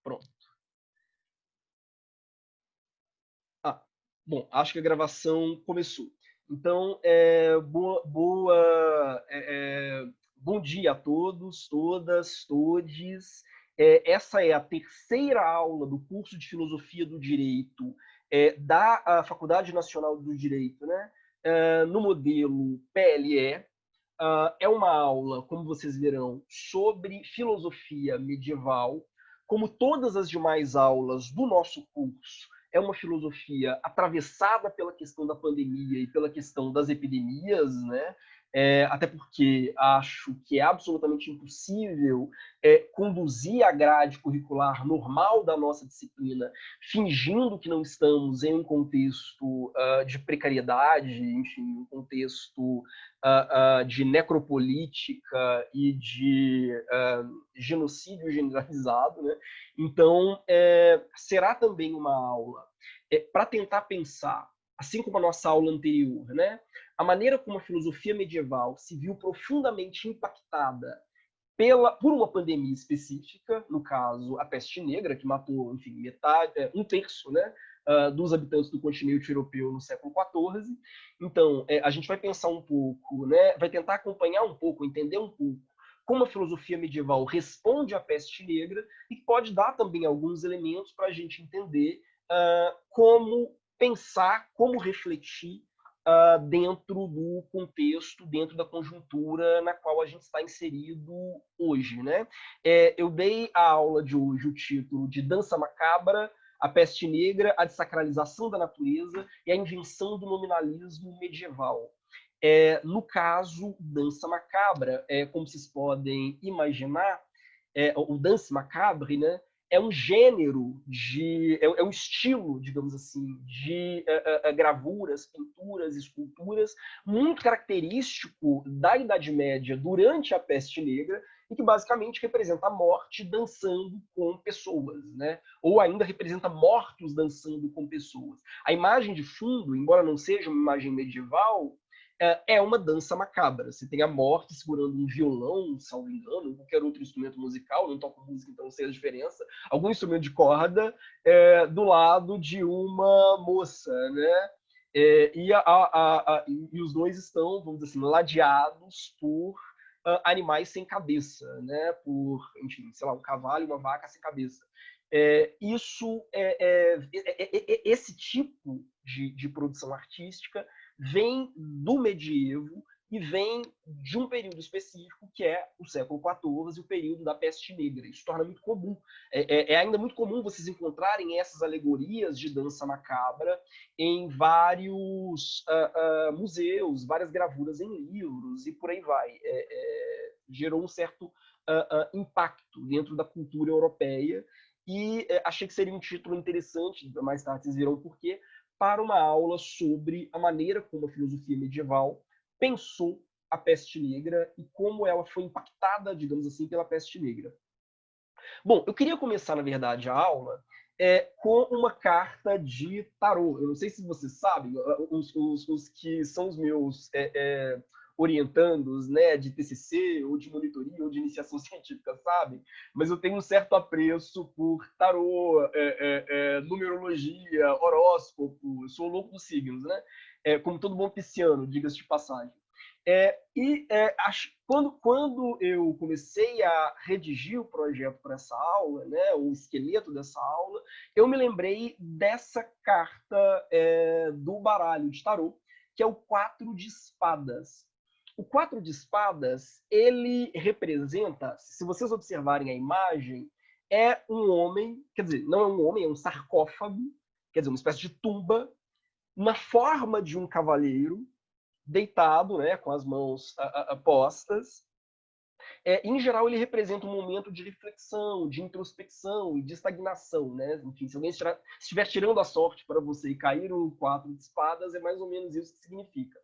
Pronto. Ah, bom, acho que a gravação começou. Então, bom dia a todos, todas, todes. Essa é a terceira aula do curso de Filosofia do Direito da Faculdade Nacional do Direito, né? No modelo PLE. É uma aula, como vocês verão, sobre filosofia medieval. Como todas as demais aulas do nosso curso, é uma filosofia atravessada pela questão da pandemia e pela questão das epidemias, né? Até porque acho que é absolutamente impossível conduzir a grade curricular normal da nossa disciplina fingindo que não estamos em um contexto de precariedade, enfim, um contexto de necropolítica e de genocídio generalizado, né? Então, será também uma aula para tentar pensar, assim como a nossa aula anterior, né? A maneira como a filosofia medieval se viu profundamente impactada por uma pandemia específica, no caso, a peste negra, que matou, enfim, um terço, né, dos habitantes do continente europeu no século XIV. Então, a gente vai pensar um pouco, né, vai tentar acompanhar um pouco, entender um pouco como a filosofia medieval responde à peste negra e pode dar também alguns elementos para a gente entender como pensar, como refletir dentro do contexto, dentro da conjuntura na qual a gente está inserido hoje, né? Eu dei a aula de hoje o título de Dança Macabra, a Peste Negra, a Desacralização da Natureza e a Invenção do Nominalismo Medieval. No caso, Dança Macabra, como vocês podem imaginar, o Danse Macabre, né? É um gênero é um estilo, digamos assim, de gravuras, pinturas, esculturas muito característico da Idade Média durante a Peste Negra e que basicamente representa a morte dançando com pessoas, né? Ou ainda representa mortos dançando com pessoas. A imagem de fundo, embora não seja uma imagem medieval, é uma dança macabra. Você tem a morte segurando um violão, salvo engano, qualquer outro instrumento musical, não toco música, então não sei a diferença, algum instrumento de corda do lado de uma moça, né? E os dois estão, vamos dizer assim, ladeados por animais sem cabeça, né? Por, enfim, sei lá, um cavalo e uma vaca sem cabeça. Esse tipo de produção artística vem do medievo e vem de um período específico, que é o século XIV, o período da peste negra. Isso torna muito comum. É ainda muito comum vocês encontrarem essas alegorias de dança macabra em vários museus, várias gravuras em livros, e por aí vai. Gerou um certo impacto dentro da cultura europeia, e achei que seria um título interessante, mais tarde vocês verão por quê, para uma aula sobre a maneira como a filosofia medieval pensou a peste negra e como ela foi impactada, digamos assim, pela peste negra. Bom, eu queria começar, na verdade, a aula com uma carta de tarô. Eu não sei se vocês sabem, os que são os meus orientandos, né, de TCC, ou de monitoria, ou de iniciação científica, sabem, mas eu tenho um certo apreço por tarô, numerologia, horóscopo, eu sou louco dos signos, né? Como todo bom pisciano, diga-se de passagem. Quando eu comecei a redigir o projeto para essa aula, né, o esqueleto dessa aula, eu me lembrei dessa carta do baralho de tarô, que é o 4 de espadas. O 4 de espadas, ele representa, se vocês observarem a imagem, é um homem, quer dizer, não é um homem, é um sarcófago, quer dizer, uma espécie de tumba, na forma de um cavaleiro, deitado, né, com as mãos postas. Em geral, ele representa um momento de reflexão, de introspecção e de estagnação, né? Enfim, se alguém estiver tirando a sorte para você e cair o 4 de espadas, é mais ou menos isso que significa.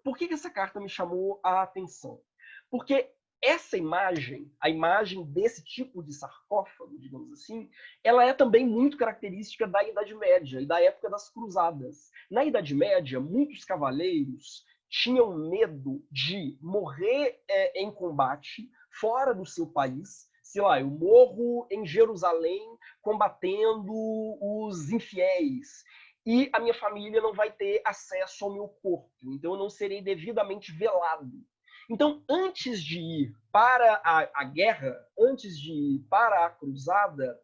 Por que essa carta me chamou a atenção? Porque essa imagem, a imagem desse tipo de sarcófago, digamos assim, ela é também muito característica da Idade Média e da época das Cruzadas. Na Idade Média, muitos cavaleiros tinham medo de morrer em combate fora do seu país, sei lá, eu morro em Jerusalém combatendo os infiéis e a minha família não vai ter acesso ao meu corpo, então eu não serei devidamente velado. Então, antes de ir para a guerra, antes de ir para a cruzada,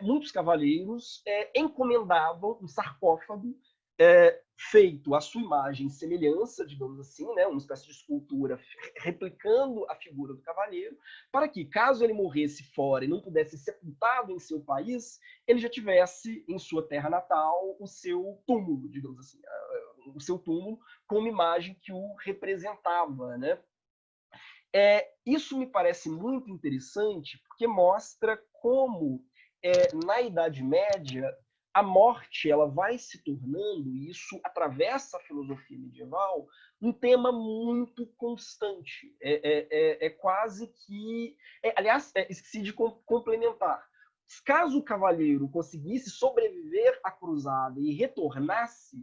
muitos cavaleiros encomendavam um sarcófago feito à sua imagem e semelhança, digamos assim, né, uma espécie de escultura replicando a figura do cavaleiro, para que, caso ele morresse fora e não pudesse ser sepultado em seu país, ele já tivesse em sua terra natal o seu túmulo, digamos assim, o seu túmulo com uma imagem que o representava, né? Isso me parece muito interessante porque mostra como, na Idade Média, a morte ela vai se tornando, e isso atravessa a filosofia medieval, um tema muito constante. Quase que... aliás, esqueci de complementar. Caso o cavaleiro conseguisse sobreviver à cruzada e retornasse,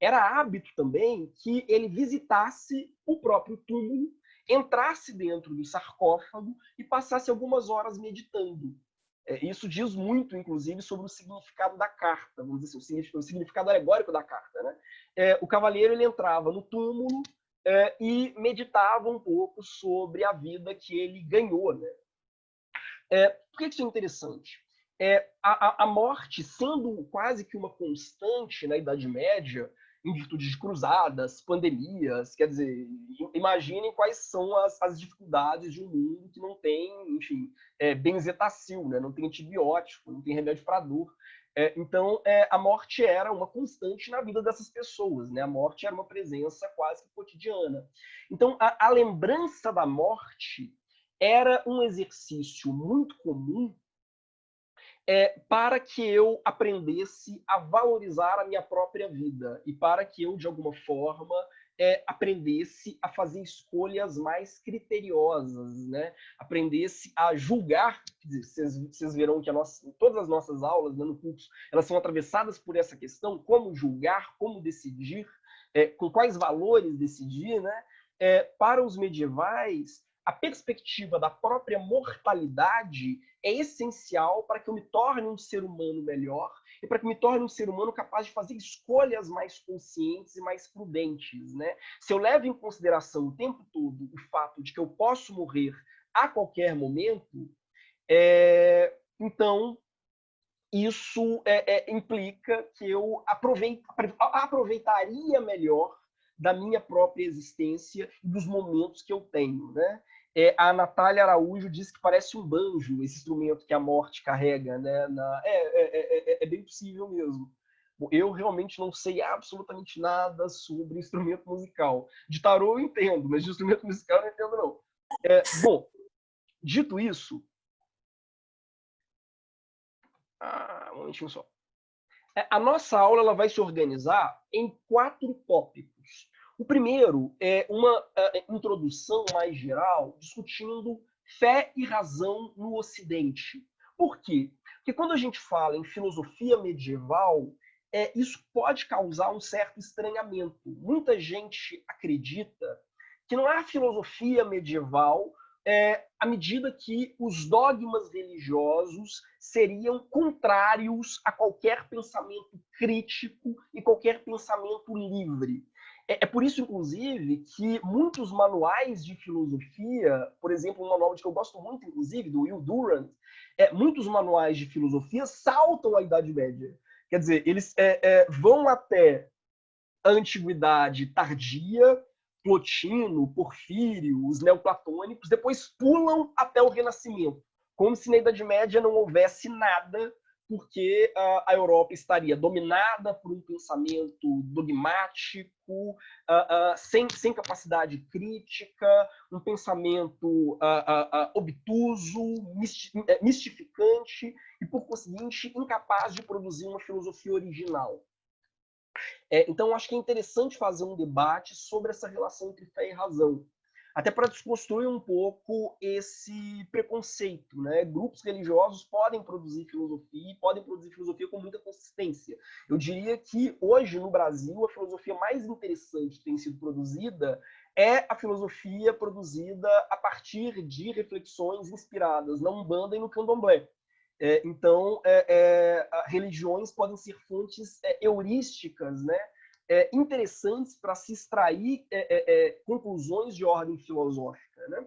era hábito também que ele visitasse o próprio túmulo, entrasse dentro do sarcófago e passasse algumas horas meditando. Isso diz muito, inclusive, sobre o significado da carta, vamos dizer assim, o significado alegórico da carta, né? O cavaleiro ele entrava no túmulo e meditava um pouco sobre a vida que ele ganhou, né? Por que isso é interessante? A morte, sendo quase que uma constante na Idade Média, em virtude de cruzadas, pandemias, quer dizer, imaginem quais são as dificuldades de um mundo que não tem, enfim, benzetacil, né? Não tem antibiótico, não tem remédio para dor. Então, a morte era uma constante na vida dessas pessoas, né? A morte era uma presença quase que cotidiana. Então, a lembrança da morte era um exercício muito comum para que eu aprendesse a valorizar a minha própria vida e para que eu, de alguma forma, aprendesse a fazer escolhas mais criteriosas, né? Aprendesse a julgar. Vocês verão que todas as nossas aulas, né, no curso, elas são atravessadas por essa questão: como julgar, como decidir, com quais valores decidir, né? Para os medievais, a perspectiva da própria mortalidade é essencial para que eu me torne um ser humano melhor e para que eu me torne um ser humano capaz de fazer escolhas mais conscientes e mais prudentes, né? Se eu levo em consideração o tempo todo o fato de que eu posso morrer a qualquer momento, então isso implica que eu aproveitaria melhor da minha própria existência e dos momentos que eu tenho, né? A Natália Araújo diz que parece um banjo, esse instrumento que a morte carrega, né? É bem possível mesmo. Eu realmente não sei absolutamente nada sobre instrumento musical. De tarô eu entendo, mas de instrumento musical eu não entendo, não. Bom, dito isso... um momentinho só. A nossa aula ela vai se organizar em 4 tópicos. O primeiro é uma introdução mais geral, discutindo fé e razão no Ocidente. Por quê? Porque quando a gente fala em filosofia medieval, isso pode causar um certo estranhamento. Muita gente acredita que não há filosofia medieval à medida que os dogmas religiosos seriam contrários a qualquer pensamento crítico e qualquer pensamento livre. Por isso, inclusive, que muitos manuais de filosofia, por exemplo, um manual que eu gosto muito, inclusive, do Will Durant, muitos manuais de filosofia saltam a Idade Média. Quer dizer, eles vão até a Antiguidade Tardia, Plotino, Porfírio, os neoplatônicos, depois pulam até o Renascimento, como se na Idade Média não houvesse nada, porque a Europa estaria dominada por um pensamento dogmático, sem capacidade crítica, um pensamento obtuso, mistificante e, por conseguinte, incapaz de produzir uma filosofia original. Então, acho que é interessante fazer um debate sobre essa relação entre fé e razão, até para desconstruir um pouco esse preconceito, né? Grupos religiosos podem produzir filosofia com muita consistência. Eu diria que hoje no Brasil a filosofia mais interessante que tem sido produzida é a filosofia produzida a partir de reflexões inspiradas na Umbanda e no Candomblé. Então, religiões podem ser fontes heurísticas, né, interessantes para se extrair conclusões de ordem filosófica, né?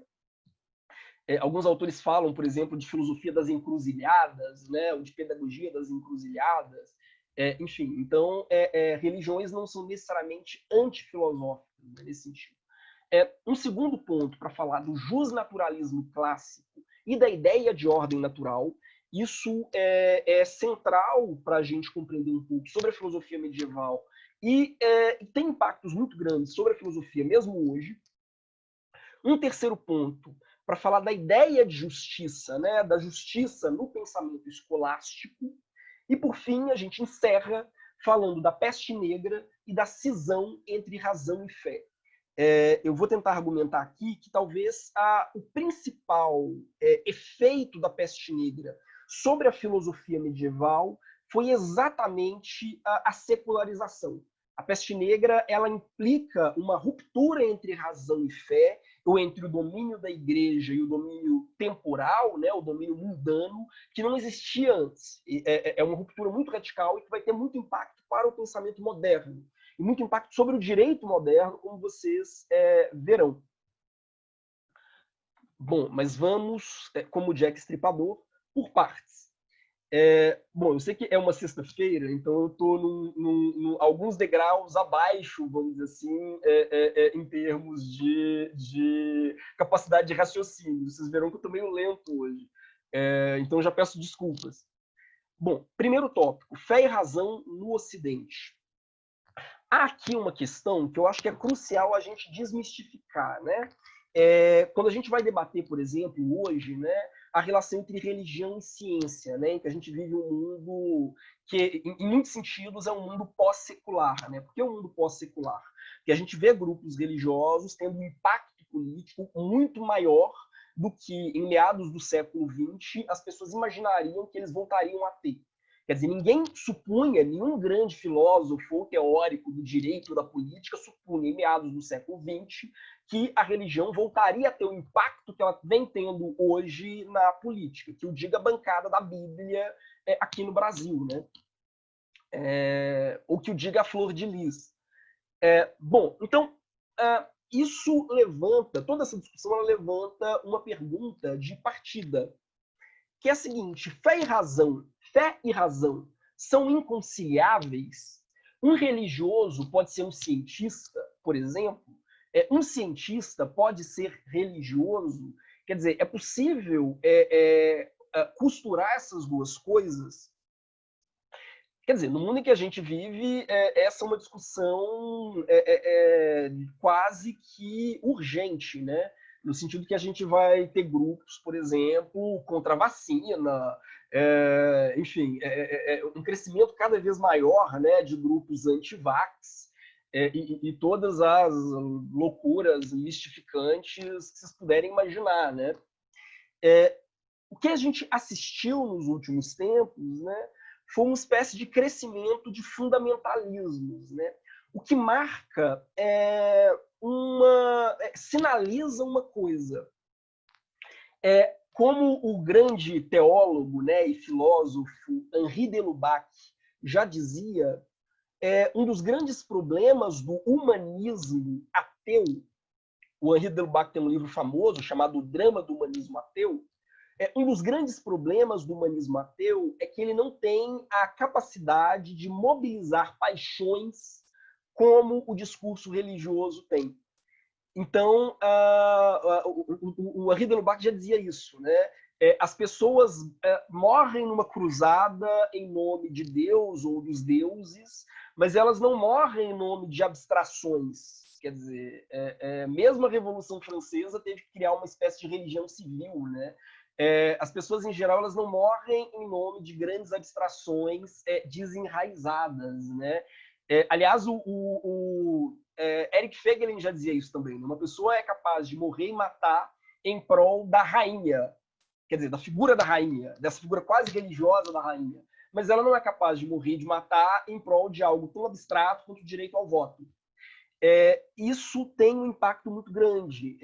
Alguns autores falam, por exemplo, de filosofia das encruzilhadas, né, ou de pedagogia das encruzilhadas. Enfim, então, religiões não são necessariamente antifilosóficas, né, nesse sentido. Um segundo ponto para falar do justnaturalismo clássico e da ideia de ordem natural, isso é central para a gente compreender um pouco sobre a filosofia medieval e tem impactos muito grandes sobre a filosofia mesmo hoje. Um terceiro ponto, para falar da ideia de justiça, né, da justiça no pensamento escolástico. E, por fim, a gente encerra falando da peste negra e da cisão entre razão e fé. Eu vou tentar argumentar aqui que talvez o principal efeito da peste negra sobre a filosofia medieval foi exatamente a secularização. A peste negra ela implica uma ruptura entre razão e fé, ou entre o domínio da igreja e o domínio temporal, né, o domínio mundano, que não existia antes. É uma ruptura muito radical e que vai ter muito impacto para o pensamento moderno e muito impacto sobre o direito moderno, como vocês verão. Bom, mas vamos, como Jack Estripador, por partes. Bom, eu sei que é uma sexta-feira, então eu estou alguns degraus abaixo, vamos dizer assim, em termos de capacidade de raciocínio. Vocês verão que eu estou meio lento hoje. Então já peço desculpas. Bom, primeiro tópico, fé e razão no Ocidente. Há aqui uma questão que eu acho que é crucial a gente desmistificar, né? Quando a gente vai debater, por exemplo, hoje, né, a relação entre religião e ciência, né, em que a gente vive um mundo que, em muitos sentidos, é um mundo pós-secular. Né? Por que um mundo pós-secular? Porque a gente vê grupos religiosos tendo um impacto político muito maior do que, em meados do século XX, as pessoas imaginariam que eles voltariam a ter. Quer dizer, ninguém supunha, nenhum grande filósofo ou teórico do direito da política supunha, em meados do século XX, que a religião voltaria a ter o impacto que ela vem tendo hoje na política, que o diga a bancada da Bíblia aqui no Brasil, né? Ou que o diga a Flor de Lis. Bom, então, isso levanta, toda essa discussão ela levanta uma pergunta de partida, que é a seguinte: fé e razão são inconciliáveis? Um religioso pode ser um cientista, por exemplo? Um cientista pode ser religioso? Quer dizer, é possível costurar essas duas coisas? Quer dizer, no mundo em que a gente vive, essa é uma discussão quase que urgente, né? No sentido que a gente vai ter grupos, por exemplo, contra a vacina, enfim, um crescimento cada vez maior, né, de grupos anti-vax, e todas as loucuras mistificantes que vocês puderem imaginar, né? O que a gente assistiu nos últimos tempos, né, foi uma espécie de crescimento de fundamentalismos, né? O que marca sinaliza uma coisa. Como o grande teólogo, né, e filósofo Henri de Lubac já dizia, um dos grandes problemas do humanismo ateu, o Henri de Lubac tem um livro famoso chamado O Drama do Humanismo Ateu. Um dos grandes problemas do humanismo ateu é que ele não tem a capacidade de mobilizar paixões como o discurso religioso tem. Então, o Henri de Lubac já dizia isso, né? As pessoas morrem numa cruzada em nome de Deus ou dos deuses, mas elas não morrem em nome de abstrações. Quer dizer, mesmo a Revolução Francesa teve que criar uma espécie de religião civil, né? As pessoas, em geral, elas não morrem em nome de grandes abstrações desenraizadas, né? Aliás, o Eric Feiglin já dizia isso também. Uma pessoa é capaz de morrer e matar em prol da rainha, quer dizer, da figura da rainha, dessa figura quase religiosa da rainha, mas ela não é capaz de morrer, de matar em prol de algo tão abstrato quanto o direito ao voto. isso tem um impacto muito grande.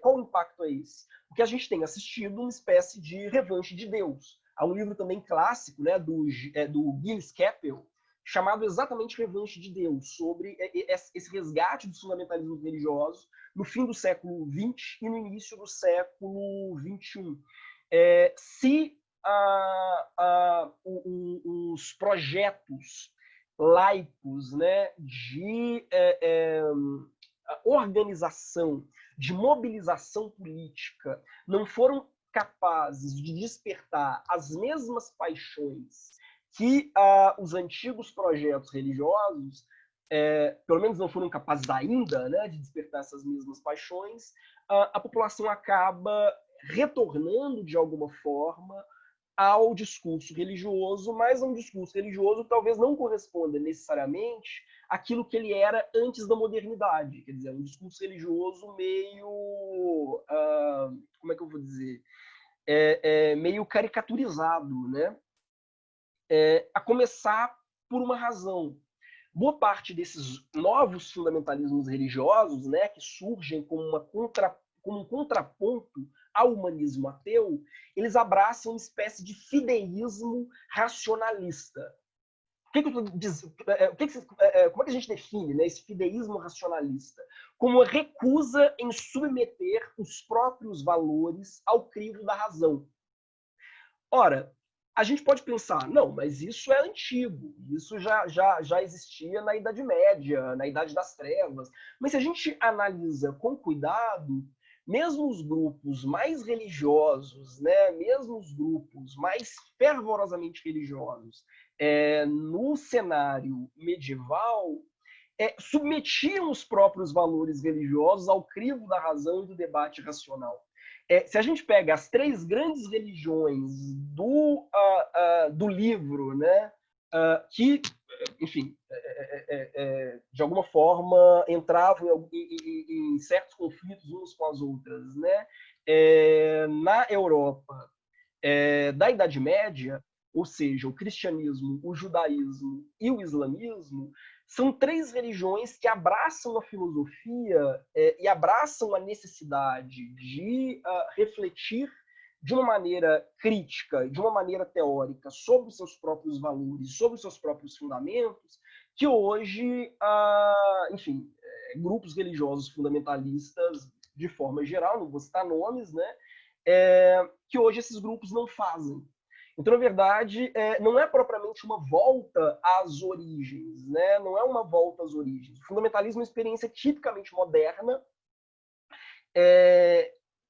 Qual o impacto é esse? Porque a gente tem assistido uma espécie de revanche de Deus. Há um livro também clássico, né, do Gilles Kepel, chamado exatamente Revanche de Deus, sobre esse resgate dos fundamentalismos religiosos no fim do século XX e no início do século XXI. Se os projetos laicos, né, de organização, de mobilização política, não foram capazes de despertar as mesmas paixões que os antigos projetos religiosos, pelo menos não foram capazes ainda, né, de despertar essas mesmas paixões, a população acaba retornando de alguma forma ao discurso religioso, mas um discurso religioso talvez não corresponda necessariamente àquilo que ele era antes da modernidade. Quer dizer, um discurso religioso meio, como é que eu vou dizer, meio caricaturizado, né? A começar por uma razão. Boa parte desses novos fundamentalismos religiosos, né, que surgem como um contraponto ao humanismo ateu, eles abraçam uma espécie de fideísmo racionalista. Como é que a gente define, né, esse fideísmo racionalista? Como a recusa em submeter os próprios valores ao crivo da razão. Ora, a gente pode pensar, não, mas isso é antigo, isso já existia na Idade Média, na Idade das Trevas. Mas se a gente analisa com cuidado, mesmo os grupos mais religiosos, né, mesmo os grupos mais fervorosamente religiosos, no cenário medieval, submetiam os próprios valores religiosos ao crivo da razão e do debate racional. Se a gente pega as três grandes religiões do livro, né, que, enfim, de alguma forma entravam em certos conflitos umas com as outras, né, na Europa da Idade Média, ou seja, o cristianismo, o judaísmo e o islamismo, são três religiões que abraçam a filosofia e abraçam a necessidade de refletir de uma maneira crítica, de uma maneira teórica, sobre os seus próprios valores, sobre os seus próprios fundamentos, que hoje, enfim, grupos religiosos fundamentalistas, de forma geral, não vou citar nomes, né, que hoje esses grupos não fazem. Então, na verdade, não é propriamente uma volta às origens, né? Não é uma volta às origens. O fundamentalismo é uma experiência tipicamente moderna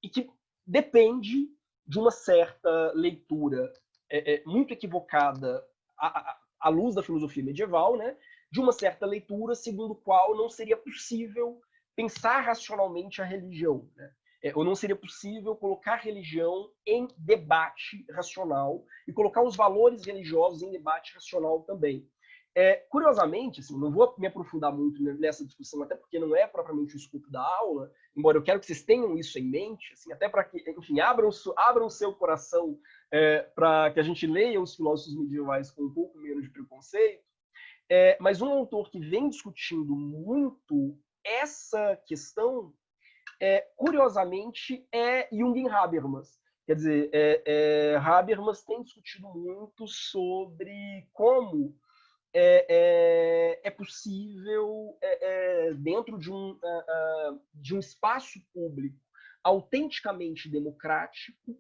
e que depende de uma certa leitura muito equivocada à luz da filosofia medieval, né? De uma certa leitura segundo a qual não seria possível pensar racionalmente a religião, né? Ou não seria possível colocar religião em debate racional e colocar os valores religiosos em debate racional também. Curiosamente, assim, não vou me aprofundar muito nessa discussão, até porque não é propriamente o escopo da aula, embora eu quero que vocês tenham isso em mente, assim, até para que, enfim, abram o seu coração para que a gente leia os filósofos medievais com um pouco menos de preconceito. Mas um autor que vem discutindo muito essa questão curiosamente, Jürgen Habermas. Quer dizer, Habermas tem discutido muito sobre como é possível, dentro de um espaço público autenticamente democrático,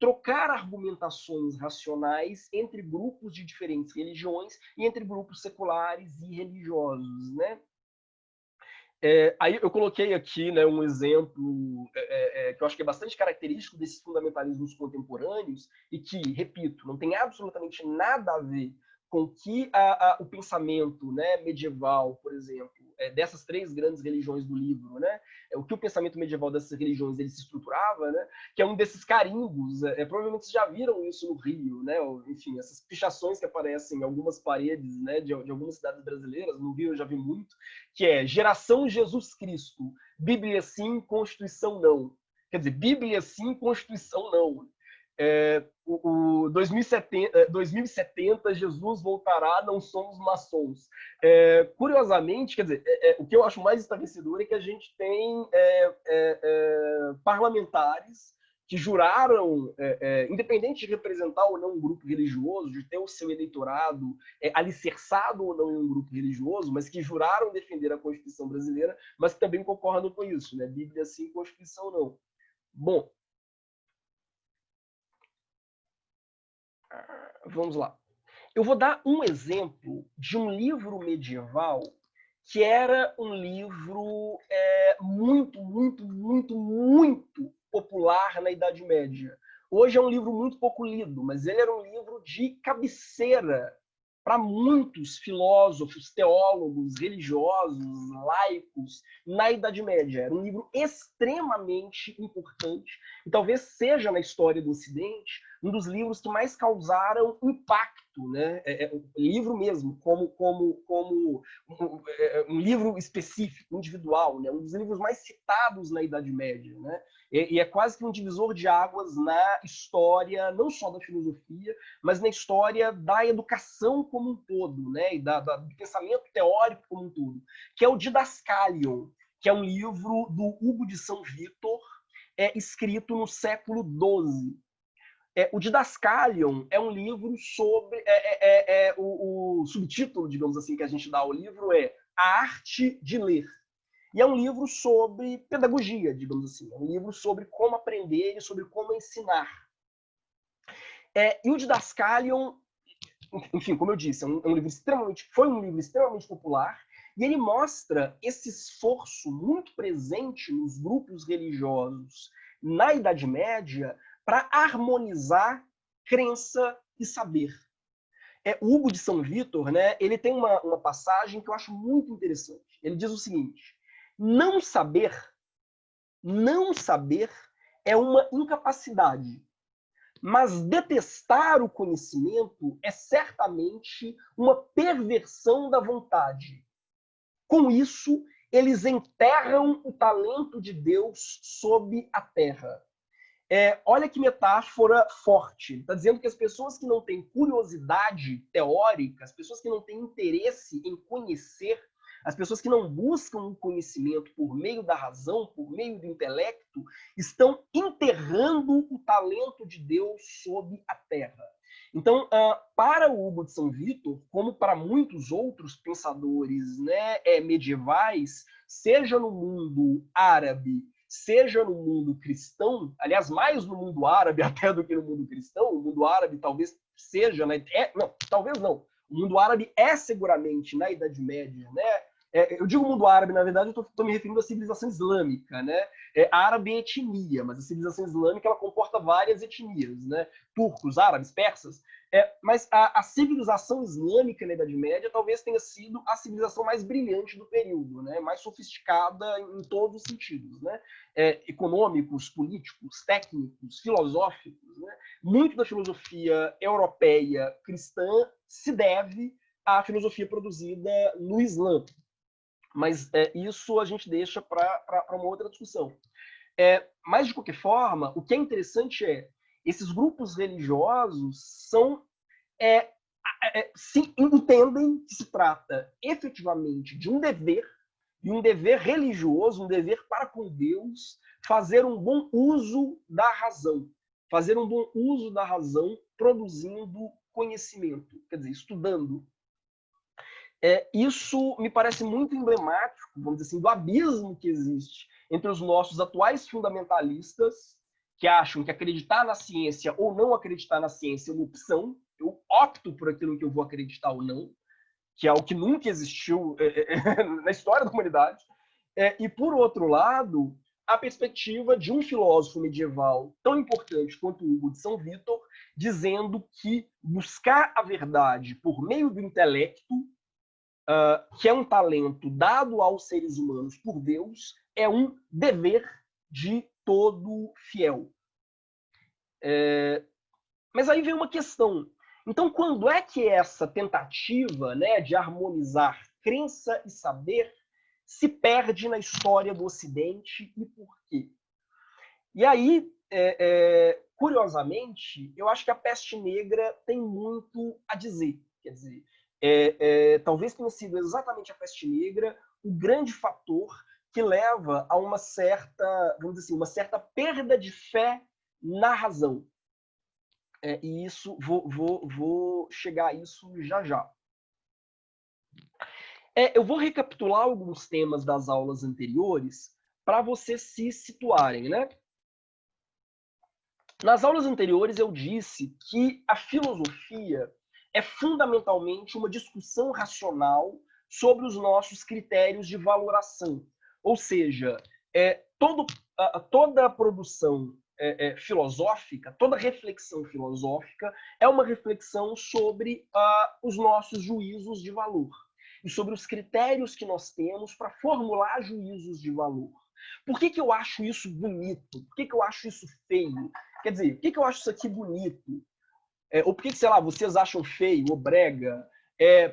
trocar argumentações racionais entre grupos de diferentes religiões e entre grupos seculares e religiosos, né? Aí eu coloquei aqui, né, um exemplo que eu acho que é bastante característico desses fundamentalismos contemporâneos e que, repito, não tem absolutamente nada a ver com o que o pensamento, né, medieval, por exemplo, dessas três grandes religiões do livro, né, o que o pensamento medieval dessas religiões ele se estruturava, né, que é um desses carimbos, provavelmente vocês já viram isso no Rio, né, enfim, essas pichações que aparecem em algumas paredes, né, de algumas cidades brasileiras, no Rio eu já vi muito, que é geração Jesus Cristo, Bíblia sim, Constituição não. Quer dizer, Bíblia sim, Constituição não. O 2070, Jesus voltará, não somos maçons. Curiosamente, quer dizer, o que eu acho mais estarrecedor é que a gente tem parlamentares que juraram, independente de representar ou não um grupo religioso, de ter o seu eleitorado alicerçado ou não em um grupo religioso, mas que juraram defender a Constituição brasileira, mas que também concordam com isso, né? Bíblia sim, Constituição não. Bom, vamos lá. Eu vou dar um exemplo de um livro medieval que era um livro muito popular na Idade Média. Hoje é um livro muito pouco lido, mas ele era um livro de cabeceira para muitos filósofos, teólogos, religiosos, laicos na Idade Média. Era um livro extremamente importante e talvez seja na história do Ocidente um dos livros que mais causaram impacto, né? Livro mesmo, como um livro específico, individual, né? Um dos livros mais citados na Idade Média, né? E é quase que um divisor de águas na história, não só da filosofia, mas na história da educação como um todo, né? E do pensamento teórico como um todo, que é o Didascalion, que é um livro do Hugo de São Vítor, escrito no século XII. O Didascalion é um livro sobre... o subtítulo, digamos assim, que a gente dá ao livro é A Arte de Ler. E é um livro sobre pedagogia, digamos assim. É um livro sobre como aprender e sobre como ensinar. E o Didascalion, enfim, como eu disse, foi um livro extremamente popular, e ele mostra esse esforço muito presente nos grupos religiosos na Idade Média para harmonizar crença e saber. O Hugo de São Vítor, né, ele tem uma passagem que eu acho muito interessante. Ele diz o seguinte: não saber é uma incapacidade, mas detestar o conhecimento é certamente uma perversão da vontade. Com isso, eles enterram o talento de Deus sob a terra. Olha que metáfora forte. Ele está dizendo que as pessoas que não têm curiosidade teórica, as pessoas que não têm interesse em conhecer, as pessoas que não buscam o conhecimento por meio da razão, por meio do intelecto, estão enterrando o talento de Deus sob a terra. Então, para o Hugo de São Vítor, como para muitos outros pensadores, né, medievais, seja no mundo árabe, seja no mundo cristão, aliás, mais no mundo árabe até do que no mundo cristão, o mundo árabe talvez seja, né, não, talvez não, o mundo árabe é seguramente na Idade Média, né? Eu digo mundo árabe, na verdade, eu estou me referindo à civilização islâmica, né? Árabe é etnia, mas a civilização islâmica ela comporta várias etnias, né? Turcos, árabes, persas. Mas a civilização islâmica na Idade Média talvez tenha sido a civilização mais brilhante do período, né? Mais sofisticada em todos os sentidos, né? Econômicos, políticos, técnicos, filosóficos. Né? Muito da filosofia europeia cristã se deve à filosofia produzida no Islã. Mas isso a gente deixa para uma outra discussão. Mas, de qualquer forma, o que é interessante esses grupos religiosos se entendem que se trata efetivamente de um dever, e um dever religioso, um dever para com Deus, fazer um bom uso da razão. Fazer um bom uso da razão produzindo conhecimento, quer dizer, estudando. Isso me parece muito emblemático, vamos dizer assim, do abismo que existe entre os nossos atuais fundamentalistas, que acham que acreditar na ciência ou não acreditar na ciência é uma opção. Eu opto por aquilo que eu vou acreditar ou não, que é o que nunca existiu na história da humanidade. E, por outro lado, a perspectiva de um filósofo medieval tão importante quanto Hugo de São Vítor, dizendo que buscar a verdade por meio do intelecto, que é um talento dado aos seres humanos por Deus, é um dever de todo fiel. Mas aí vem uma questão. Então, quando é que essa tentativa, né, de harmonizar crença e saber se perde na história do Ocidente e por quê? E aí curiosamente, eu acho que a peste negra tem muito a dizer. Quer dizer, talvez tenha sido exatamente a peste negra o grande fator que leva a uma certa, vamos dizer assim, uma certa perda de fé na razão. E isso, vou chegar a isso já já. Eu vou recapitular alguns temas das aulas anteriores para vocês se situarem, né? Nas aulas anteriores eu disse que a filosofia é fundamentalmente uma discussão racional sobre os nossos critérios de valoração. Ou seja, toda a produção filosófica, toda reflexão filosófica é uma reflexão sobre os nossos juízos de valor e sobre os critérios que nós temos para formular juízos de valor. Por que eu acho isso bonito? Por que eu acho isso feio? Quer dizer, por que eu acho isso aqui bonito? Ou por que, sei lá, vocês acham feio ou brega?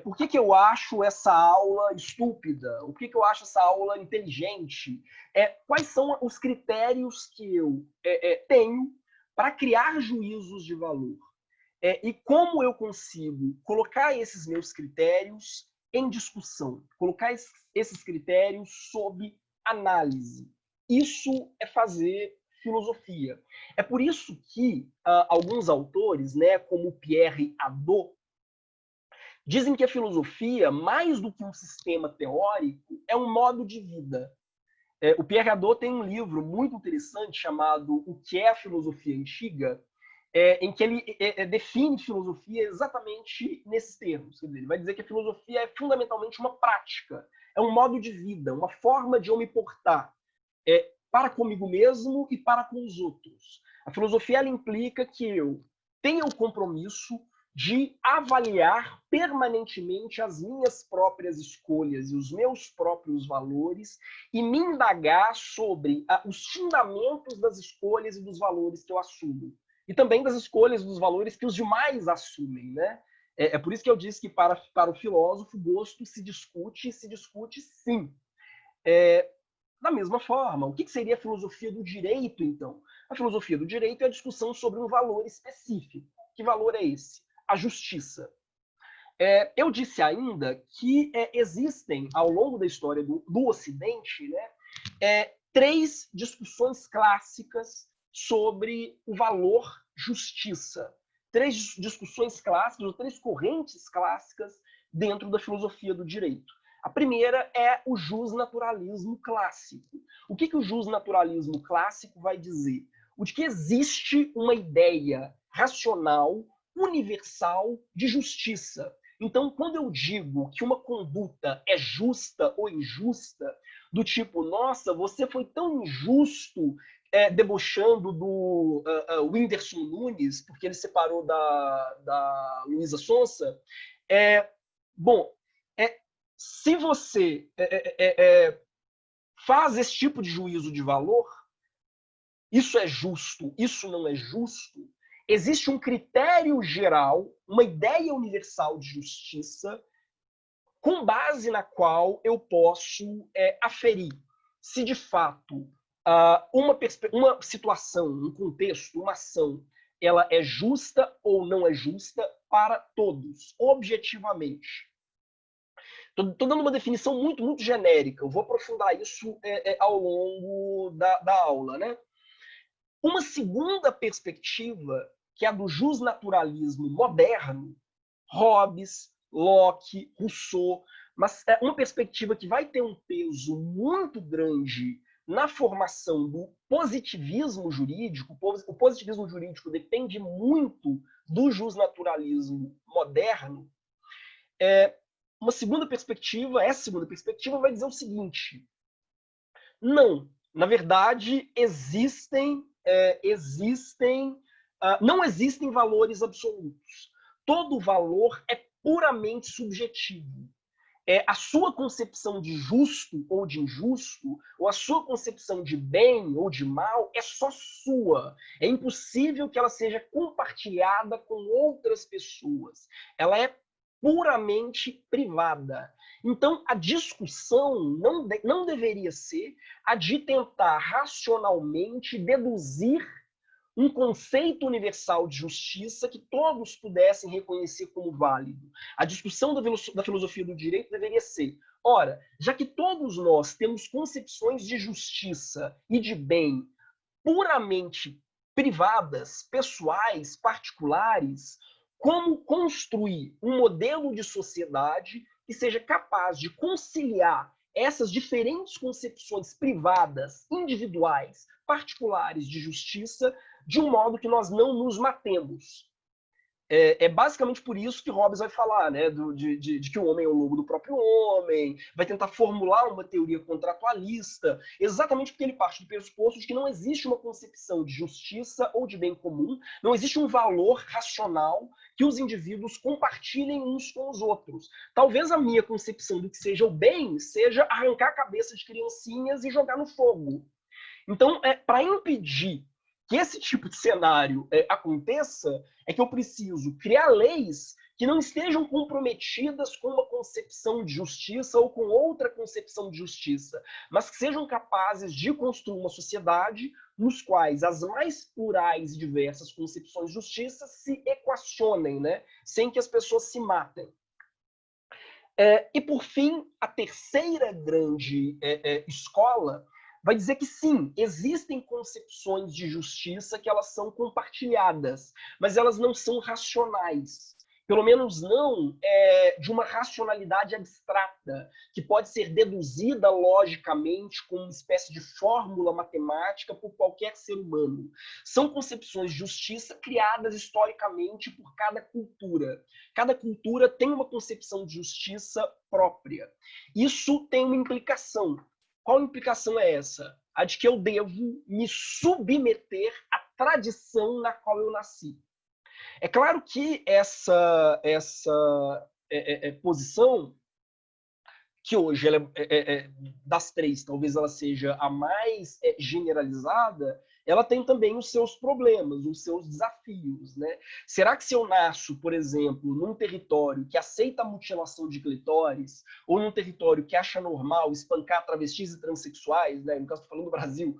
Por que eu acho essa aula estúpida? Por que eu acho essa aula inteligente? Quais são os critérios que eu tenho para criar juízos de valor? E como eu consigo colocar esses meus critérios em discussão? Colocar esses critérios sob análise. Isso é fazer filosofia. É por isso que alguns autores, né, como Pierre Hadot, dizem que a filosofia, mais do que um sistema teórico, é um modo de vida. O Pierre Hadot tem um livro muito interessante chamado O que é a Filosofia Antiga, em que ele define filosofia exatamente nesses termos. Quer dizer, ele vai dizer que a filosofia é fundamentalmente uma prática, é um modo de vida, uma forma de eu me portar para comigo mesmo e para com os outros. A filosofia ela implica que eu tenha o compromisso de avaliar permanentemente as minhas próprias escolhas e os meus próprios valores e me indagar sobre os fundamentos das escolhas e dos valores que eu assumo. E também das escolhas e dos valores que os demais assumem, né? É por isso que eu disse que para o filósofo, gosto se discute sim. Da mesma forma, o que seria a filosofia do direito, então? A filosofia do direito é a discussão sobre um valor específico. Que valor é esse? A justiça. Eu disse ainda que existem, ao longo da história do Ocidente, né, 3 discussões clássicas sobre o valor justiça. 3 discussões clássicas, ou 3 correntes clássicas dentro da filosofia do direito. A primeira é o justnaturalismo clássico. O que o justnaturalismo clássico vai dizer? O de que existe uma ideia racional, universal de justiça. Então, quando eu digo que uma conduta é justa ou injusta, do tipo, nossa, você foi tão injusto debochando do Whindersson Nunes, porque ele separou da Luísa Sonza, bom, se você faz esse tipo de juízo de valor, isso é justo, isso não é justo, existe um critério geral, uma ideia universal de justiça, com base na qual eu posso aferir se de fato uma situação, um contexto, uma ação, ela é justa ou não é justa para todos, objetivamente. Estou dando uma definição muito, muito genérica. Eu vou aprofundar isso ao longo da aula, né? Uma segunda perspectiva, que é a do justnaturalismo moderno, Hobbes, Locke, Rousseau, mas é uma perspectiva que vai ter um peso muito grande na formação do positivismo jurídico. O positivismo jurídico depende muito do justnaturalismo moderno. Uma segunda perspectiva, essa segunda perspectiva vai dizer o seguinte: não, na verdade, não existem valores absolutos. Todo valor é puramente subjetivo. A sua concepção de justo ou de injusto, ou a sua concepção de bem ou de mal, é só sua. É impossível que ela seja compartilhada com outras pessoas. Ela é puramente privada. Então, a discussão não deveria ser a de tentar racionalmente deduzir um conceito universal de justiça que todos pudessem reconhecer como válido. A discussão da filosofia do direito deveria ser: ora, já que todos nós temos concepções de justiça e de bem puramente privadas, pessoais, particulares, como construir um modelo de sociedade que seja capaz de conciliar essas diferentes concepções privadas, individuais, particulares de justiça, de um modo que nós não nos matemos. É basicamente por isso que Hobbes vai falar, né, de que o homem é o lobo do próprio homem, vai tentar formular uma teoria contratualista, exatamente porque ele parte do pressuposto de que não existe uma concepção de justiça ou de bem comum, não existe um valor racional que os indivíduos compartilhem uns com os outros. Talvez a minha concepção do que seja o bem seja arrancar a cabeça de criancinhas e jogar no fogo. Então, para impedir que esse tipo de cenário aconteça, é que eu preciso criar leis que não estejam comprometidas com uma concepção de justiça ou com outra concepção de justiça, mas que sejam capazes de construir uma sociedade nos quais as mais plurais e diversas concepções de justiça se equacionem, né? Sem que as pessoas se matem. E, por fim, a terceira grande escola vai dizer que sim, existem concepções de justiça que elas são compartilhadas, mas elas não são racionais. Pelo menos não de uma racionalidade abstrata, que pode ser deduzida logicamente como uma espécie de fórmula matemática por qualquer ser humano. São concepções de justiça criadas historicamente por cada cultura. Cada cultura tem uma concepção de justiça própria. Isso tem uma implicação. Qual implicação é essa? A de que eu devo me submeter à tradição na qual eu nasci. É claro que essa posição, que hoje ela das três, talvez ela seja a mais generalizada, ela tem também os seus problemas, os seus desafios, né? Será que se eu nasço, por exemplo, num território que aceita a mutilação de clitóris, ou num território que acha normal espancar travestis e transexuais, né? No caso, estou falando do Brasil,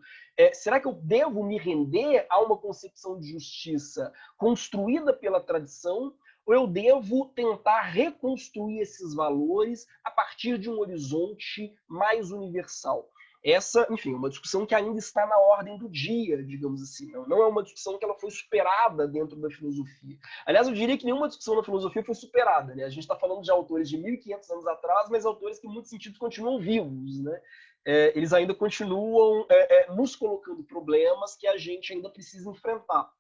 será que eu devo me render a uma concepção de justiça construída pela tradição, ou eu devo tentar reconstruir esses valores a partir de um horizonte mais universal? Essa, enfim, é uma discussão que ainda está na ordem do dia, digamos assim. Não é uma discussão que ela foi superada dentro da filosofia. Aliás, eu diria que nenhuma discussão na filosofia foi superada, né? A gente está falando de autores de 1.500 anos atrás, mas autores que, em muitos sentidos, continuam vivos, né? Eles ainda continuam nos colocando problemas que a gente ainda precisa enfrentar.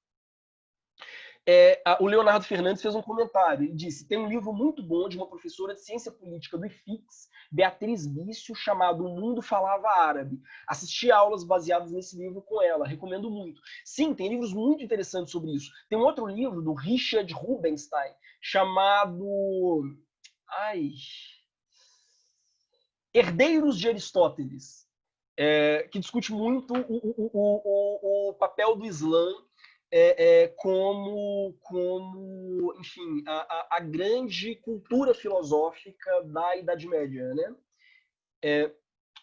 O Leonardo Fernandes fez um comentário. Ele disse: tem um livro muito bom de uma professora de ciência política do IFIX, Beatriz Bício, chamado O Mundo Falava Árabe. Assisti aulas baseadas nesse livro com ela, recomendo muito. Sim, tem livros muito interessantes sobre isso. Tem um outro livro do Richard Rubinstein, chamado Herdeiros de Aristóteles, que discute muito o papel do Islã como, enfim, a grande cultura filosófica da Idade Média, né?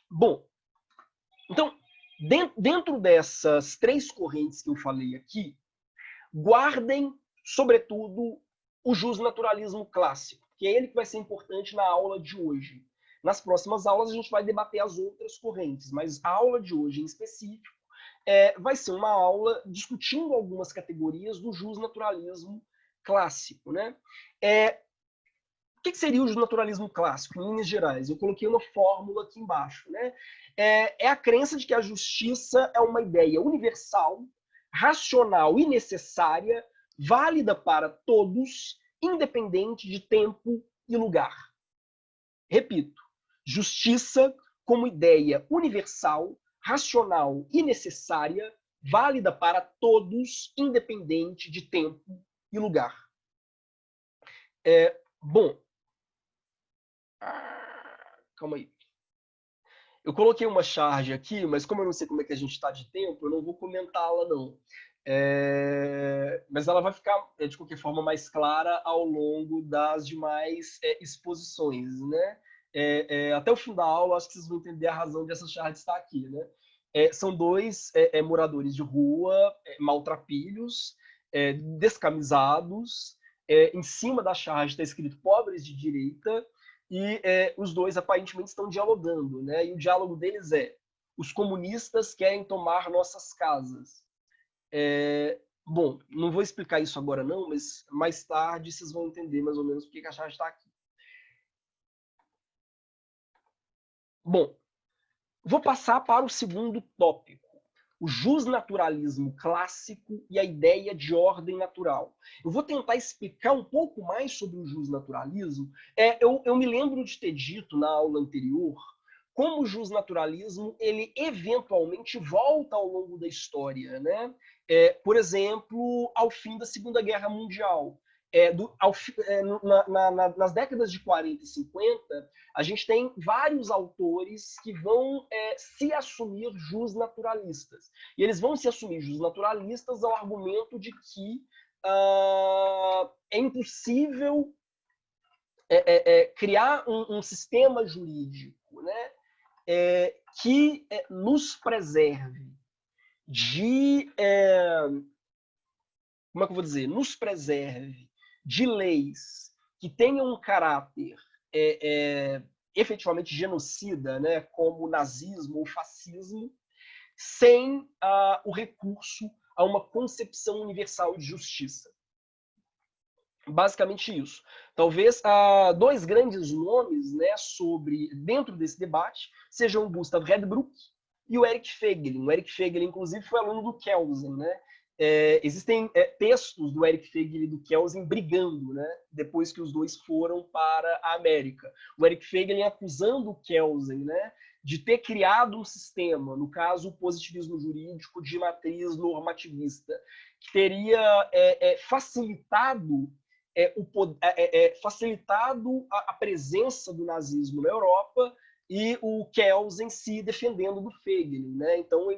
Bom, então, dentro dessas três correntes que eu falei aqui, guardem, sobretudo, o justnaturalismo clássico, que é ele que vai ser importante na aula de hoje. Nas próximas aulas a gente vai debater as outras correntes, mas a aula de hoje em específico vai ser uma aula discutindo algumas categorias do justnaturalismo clássico, né? O que seria o justnaturalismo clássico, em linhas gerais? Eu coloquei uma fórmula aqui embaixo, né? É a crença de que a justiça é uma ideia universal, racional e necessária, válida para todos, independente de tempo e lugar. Repito, justiça como ideia universal, racional e necessária, válida para todos, independente de tempo e lugar. Bom, calma aí. Eu coloquei uma charge aqui, mas como eu não sei como é que a gente está de tempo, eu não vou comentá-la, não. Mas ela vai ficar, de qualquer forma, mais clara ao longo das demais exposições, né? Até o fim da aula, acho que vocês vão entender a razão dessa charge estar aqui, né? São dois moradores de rua, maltrapilhos, descamisados, em cima da charge está escrito pobres de direita, e os dois aparentemente estão dialogando, né? E o diálogo deles é: os comunistas querem tomar nossas casas. Bom, não vou explicar isso agora não, mas mais tarde vocês vão entender mais ou menos por que a charge está aqui. Bom, vou passar para o segundo tópico: o justnaturalismo clássico e a ideia de ordem natural. Eu vou tentar explicar um pouco mais sobre o justnaturalismo. Eu me lembro de ter dito na aula anterior como o justnaturalismo ele eventualmente volta ao longo da história, né? Por exemplo, ao fim da Segunda Guerra Mundial. Nas décadas de 40 e 50, a gente tem vários autores que vão se assumir justnaturalistas. E eles vão se assumir justnaturalistas ao argumento de que é impossível criar um sistema jurídico, né, que nos preserve de... como é que eu vou dizer? Nos preserve de leis que tenham um caráter efetivamente genocida, né, como o nazismo ou fascismo, sem o recurso a uma concepção universal de justiça. Basicamente isso. Talvez dois grandes nomes, né, dentro desse debate sejam o Gustav Redbruck e o Eric Feiglin. O Eric Feiglin, inclusive, foi aluno do Kelsen, né? Existem textos do Eric Feiglin e do Kelsen brigando, né, depois que os dois foram para a América. O Eric Feiglin acusando o Kelsen, né, de ter criado um sistema, no caso o positivismo jurídico de matriz normativista, que teria facilitado a presença do nazismo na Europa, e o Kelsen se defendendo do Feiglin, né? Então,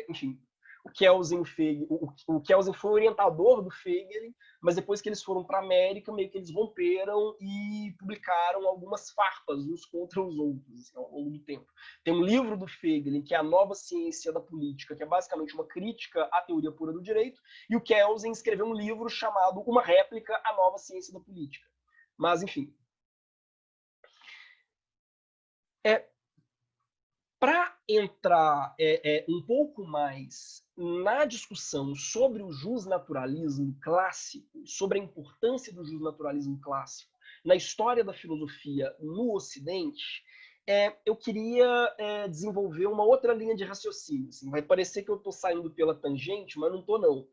enfim, o Kelsen foi orientador do Feiglin, mas depois que eles foram para a América, meio que eles romperam e publicaram algumas farpas uns contra os outros, assim, ao longo do tempo. Tem um livro do Feiglin, que é A Nova Ciência da Política, que é basicamente uma crítica à teoria pura do direito, e o Kelsen escreveu um livro chamado Uma Réplica à Nova Ciência da Política. Mas, enfim. Para entrar um pouco mais na discussão sobre o justnaturalismo clássico, sobre a importância do justnaturalismo clássico na história da filosofia no Ocidente, eu queria desenvolver uma outra linha de raciocínio. Assim, vai parecer que eu estou saindo pela tangente, mas não estou, não.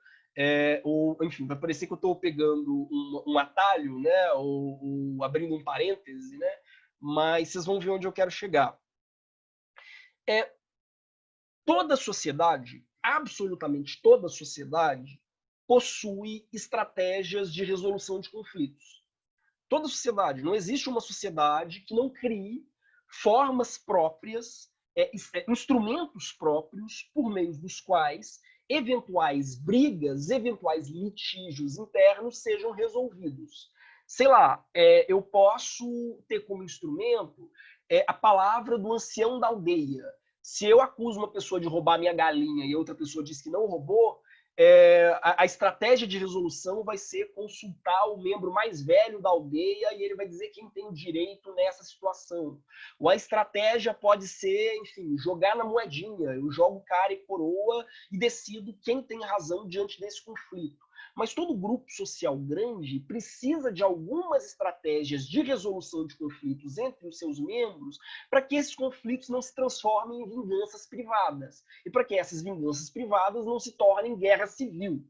Enfim, vai parecer que eu estou pegando um atalho, né, ou abrindo um parêntese, né, mas vocês vão ver onde eu quero chegar. Toda sociedade, absolutamente toda sociedade, possui estratégias de resolução de conflitos. Toda sociedade, não existe uma sociedade que não crie formas próprias, instrumentos próprios, por meio dos quais eventuais brigas, eventuais litígios internos sejam resolvidos. Sei lá, eu posso ter como instrumento a palavra do ancião da aldeia. Se eu acuso uma pessoa de roubar minha galinha e outra pessoa diz que não roubou, a estratégia de resolução vai ser consultar o membro mais velho da aldeia e ele vai dizer quem tem o direito nessa situação. Ou a estratégia pode ser, enfim, jogar na moedinha. Eu jogo cara e coroa e decido quem tem razão diante desse conflito. Mas todo grupo social grande precisa de algumas estratégias de resolução de conflitos entre os seus membros para que esses conflitos não se transformem em vinganças privadas e para que essas vinganças privadas não se tornem guerra civil.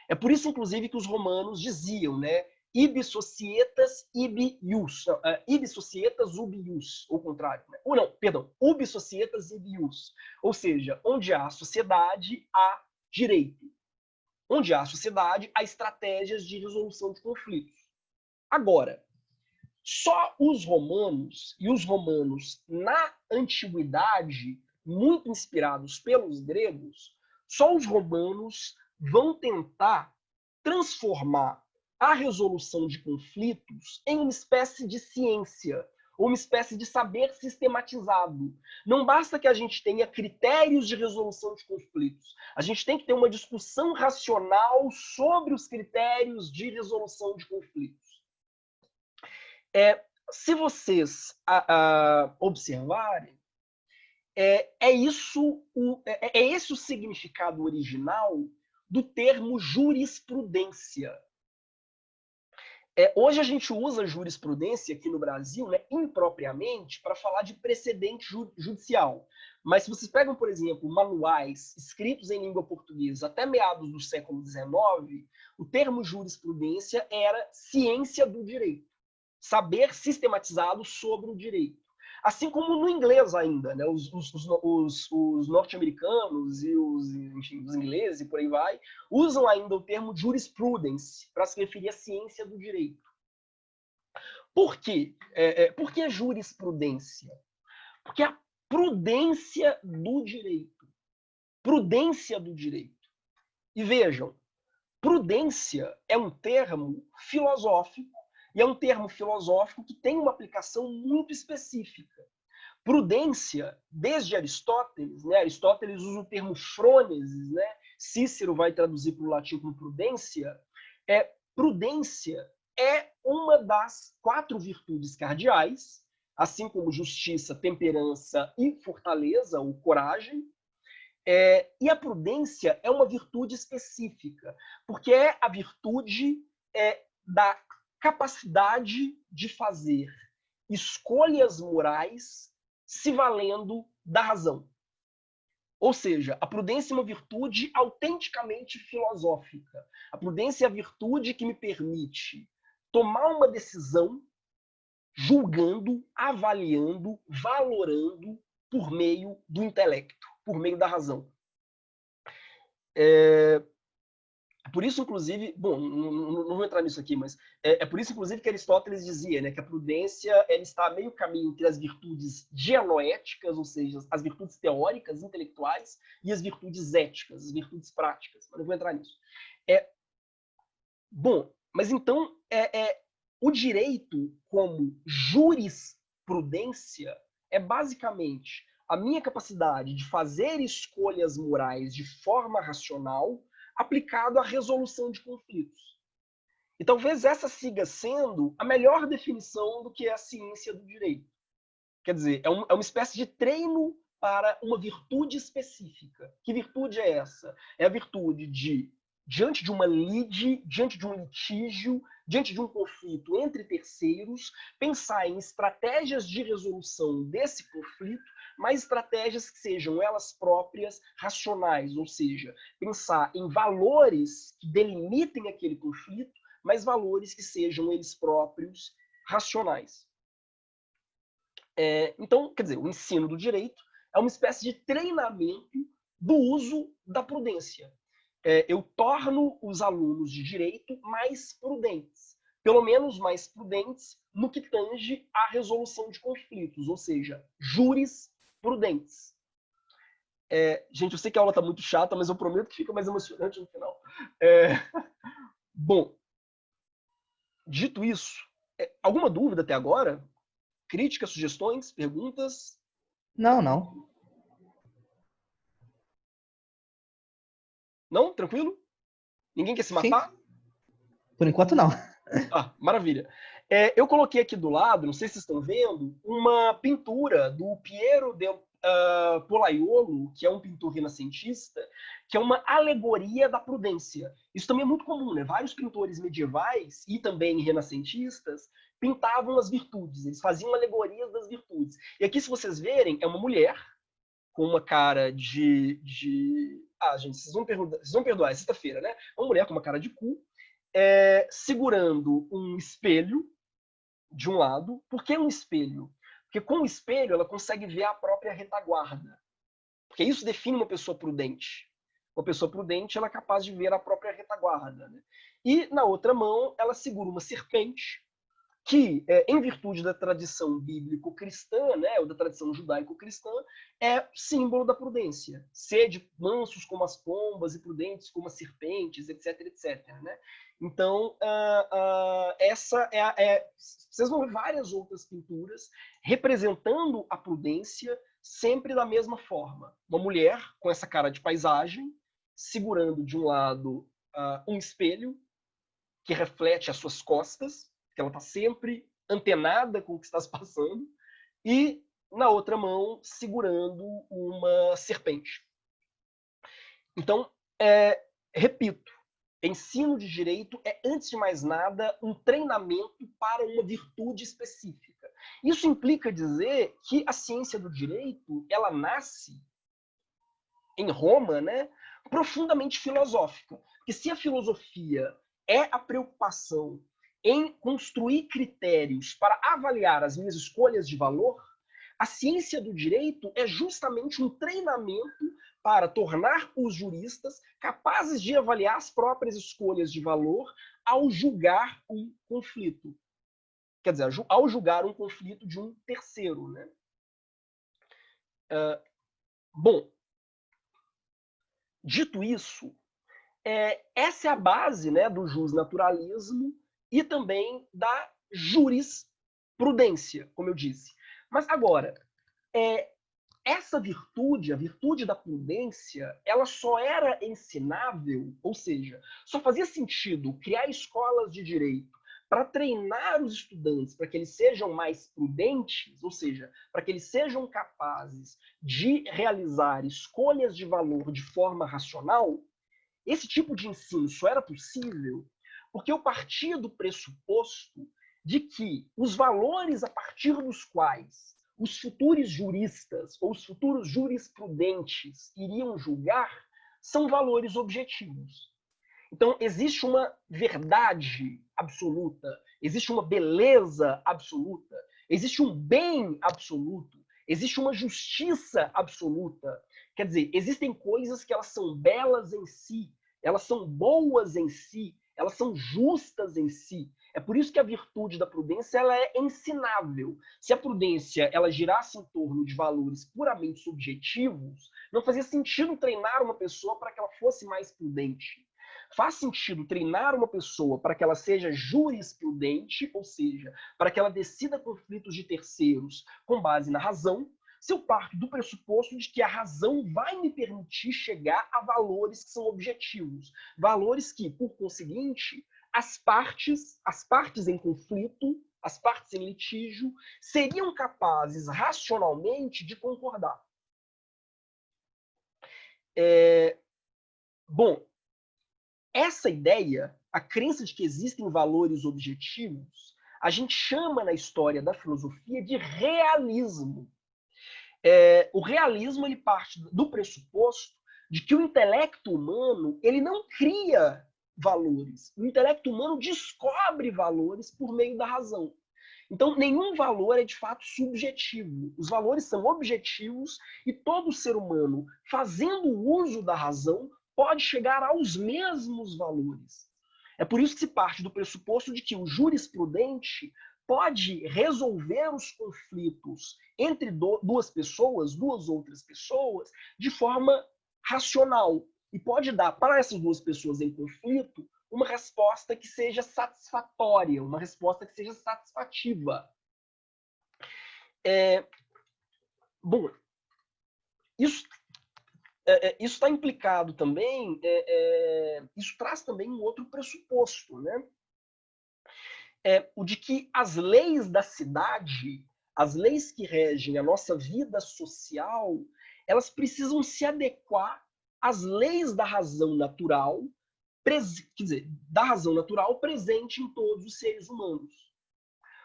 É por isso, inclusive, que os romanos diziam, né, ibi societas ibi ius, ibi societas ubi ius, ou contrário, né? Ou não, perdão, ubi societas ibi ius, ou seja, onde há sociedade, há direito. Onde há sociedade, há estratégias de resolução de conflitos. Agora, só os romanos, e os romanos na antiguidade, muito inspirados pelos gregos, só os romanos vão tentar transformar a resolução de conflitos em uma espécie de ciência, ou uma espécie de saber sistematizado. Não basta que a gente tenha critérios de resolução de conflitos. A gente tem que ter uma discussão racional sobre os critérios de resolução de conflitos. Se vocês observarem, esse o significado original do termo jurisprudência. Hoje a gente usa jurisprudência aqui no Brasil, né, impropriamente, para falar de precedente judicial. Mas se vocês pegam, por exemplo, manuais escritos em língua portuguesa até meados do século XIX, o termo jurisprudência era ciência do direito, saber sistematizado sobre o direito. Assim como no inglês ainda, né? Os norte-americanos e os ingleses e por aí vai, usam ainda o termo jurisprudence para se referir à ciência do direito. Por quê? Por que jurisprudência? Porque a prudência do direito. Prudência do direito. E vejam, prudência é um termo filosófico, e é um termo filosófico que tem uma aplicação muito específica. Prudência, desde Aristóteles, né? Aristóteles usa o termo frônesis, né? Cícero vai traduzir para o latim como prudência. Prudência é uma das 4 virtudes cardeais, assim como justiça, temperança e fortaleza, ou coragem. E a prudência é uma virtude específica, porque é a virtude da capacidade de fazer escolhas morais se valendo da razão. Ou seja, a prudência é uma virtude autenticamente filosófica. A prudência é a virtude que me permite tomar uma decisão julgando, avaliando, valorando por meio do intelecto, por meio da razão. Por isso, inclusive, bom, não vou entrar nisso aqui, mas por isso, inclusive, que Aristóteles dizia, né, que a prudência ela está a meio caminho entre as virtudes dianoéticas, ou seja, as virtudes teóricas, intelectuais, e as virtudes éticas, as virtudes práticas. Mas não vou entrar nisso. Bom, mas então, o direito como jurisprudência é basicamente a minha capacidade de fazer escolhas morais de forma racional aplicado à resolução de conflitos. E talvez essa siga sendo a melhor definição do que é a ciência do direito. Quer dizer, é uma espécie de treino para uma virtude específica. Que virtude é essa? É a virtude de, diante de uma lide, diante de um litígio, diante de um conflito entre terceiros, pensar em estratégias de resolução desse conflito, mas estratégias que sejam elas próprias racionais, ou seja, pensar em valores que delimitem aquele conflito, mas valores que sejam eles próprios racionais. Então, quer dizer, o ensino do direito é uma espécie de treinamento do uso da prudência. Eu torno os alunos de direito mais prudentes, pelo menos mais prudentes no que tange à resolução de conflitos, ou seja, jurisprudentes. Gente, eu sei que a aula está muito chata, mas eu prometo que fica mais emocionante no final. Bom, dito isso, alguma dúvida até agora? Críticas, sugestões, perguntas? Não. Não? Tranquilo? Ninguém quer se matar? Sim. Por enquanto, não. Maravilha. Eu coloquei aqui do lado, não sei se vocês estão vendo, uma pintura do Piero del Polaiolo, que é um pintor renascentista, que é uma alegoria da prudência. Isso também é muito comum, né? Vários pintores medievais e também renascentistas pintavam as virtudes, eles faziam alegorias das virtudes. E aqui, se vocês verem, é uma mulher com uma cara de... gente, vocês vão perdoar, é sexta-feira, né? Uma mulher com uma cara de cu, segurando um espelho de um lado. Por que um espelho? Porque com o espelho ela consegue ver a própria retaguarda. Porque isso define uma pessoa prudente. Uma pessoa prudente ela é capaz de ver a própria retaguarda. Né? E na outra mão ela segura uma serpente que, em virtude da tradição bíblico-cristã, né, ou da tradição judaico-cristã, é símbolo da prudência. Sede mansos como as pombas e prudentes como as serpentes, etc, etc. Né? Então, essa vocês vão ver várias outras pinturas representando a prudência sempre da mesma forma. Uma mulher com essa cara de paisagem, segurando de um lado um espelho que reflete as suas costas, que ela está sempre antenada com o que está se passando, e na outra mão segurando uma serpente. Então, repito, ensino de direito é, antes de mais nada, um treinamento para uma virtude específica. Isso implica dizer que a ciência do direito, ela nasce em Roma, né, profundamente filosófica. Porque se a filosofia é a preocupação em construir critérios para avaliar as minhas escolhas de valor, a ciência do direito é justamente um treinamento para tornar os juristas capazes de avaliar as próprias escolhas de valor ao julgar um conflito. Quer dizer, ao julgar um conflito de um terceiro. Né? Bom, dito isso, essa é a base, né, do jusnaturalismo e também da jurisprudência, como eu disse. Mas agora, essa virtude, a virtude da prudência, ela só era ensinável, ou seja, só fazia sentido criar escolas de direito para treinar os estudantes para que eles sejam mais prudentes, ou seja, para que eles sejam capazes de realizar escolhas de valor de forma racional. Esse tipo de ensino só era possível porque eu partia do pressuposto de que os valores a partir dos quais os futuros juristas ou os futuros jurisprudentes iriam julgar são valores objetivos. Então, existe uma verdade absoluta, existe uma beleza absoluta, existe um bem absoluto, existe uma justiça absoluta. Quer dizer, existem coisas que elas são belas em si, elas são boas em si, elas são justas em si. É por isso que a virtude da prudência ela é ensinável. Se a prudência ela girasse em torno de valores puramente subjetivos, não fazia sentido treinar uma pessoa para que ela fosse mais prudente. Faz sentido treinar uma pessoa para que ela seja jurisprudente, ou seja, para que ela decida conflitos de terceiros com base na razão, se eu parto do pressuposto de que a razão vai me permitir chegar a valores que são objetivos. Valores que, por conseguinte, as partes em conflito, as partes em litígio, seriam capazes racionalmente de concordar. Bom, essa ideia, a crença de que existem valores objetivos, a gente chama na história da filosofia de realismo. O realismo ele parte do pressuposto de que o intelecto humano ele não cria valores. O intelecto humano descobre valores por meio da razão. Então, nenhum valor é de fato subjetivo. Os valores são objetivos e todo ser humano, fazendo uso da razão, pode chegar aos mesmos valores. É por isso que se parte do pressuposto de que o jurisprudente pode resolver os conflitos entre duas outras pessoas, de forma racional. E pode dar para essas duas pessoas em conflito uma resposta que seja satisfatória, uma resposta que seja satisfativa. Bom, isso está implicado também, isso traz também um outro pressuposto, né? O de que as leis da cidade, as leis que regem a nossa vida social, elas precisam se adequar às leis da razão natural, quer dizer, da razão natural presente em todos os seres humanos.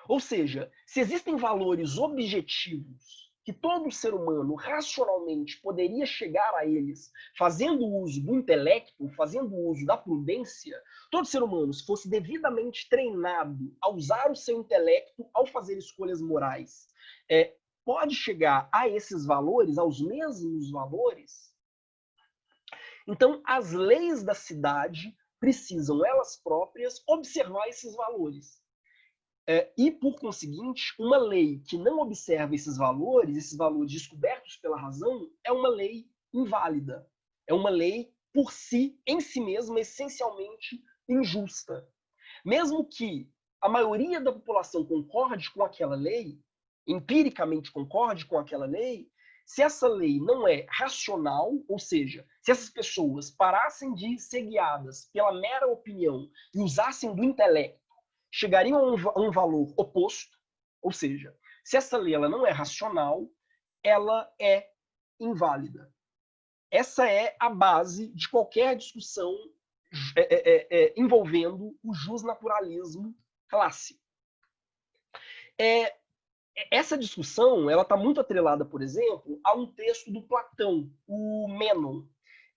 Ou seja, se existem valores objetivos que todo ser humano racionalmente poderia chegar a eles fazendo uso do intelecto, fazendo uso da prudência, todo ser humano, se fosse devidamente treinado a usar o seu intelecto ao fazer escolhas morais, pode chegar a esses valores, aos mesmos valores. Então, as leis da cidade precisam, elas próprias, observar esses valores. E, por conseguinte, uma lei que não observa esses valores descobertos pela razão, é uma lei inválida. É uma lei, por si, em si mesma, essencialmente injusta. Mesmo que a maioria da população concorde com aquela lei, empiricamente concorde com aquela lei, se essa lei não é racional, ou seja, se essas pessoas parassem de ser guiadas pela mera opinião e usassem do intelecto, chegariam a um valor oposto, ou seja, se essa lei ela não é racional, ela é inválida. Essa é a base de qualquer discussão envolvendo o justnaturalismo clássico. Essa discussão ela está muito atrelada, por exemplo, a um texto do Platão, o Mênon.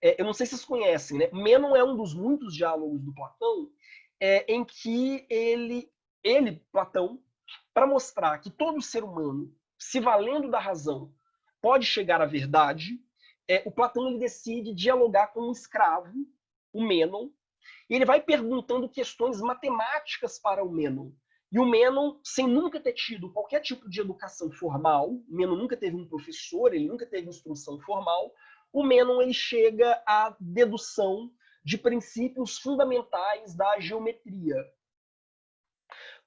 Eu não sei se vocês conhecem, né? Mênon é um dos muitos diálogos do Platão em que Platão, para mostrar que todo ser humano, se valendo da razão, pode chegar à verdade, o Platão ele decide dialogar com um escravo, o Mênon, e ele vai perguntando questões matemáticas para o Mênon. E o Mênon, sem nunca ter tido qualquer tipo de educação formal, o Mênon nunca teve um professor, ele nunca teve instrução formal, o Mênon ele chega à dedução de princípios fundamentais da geometria.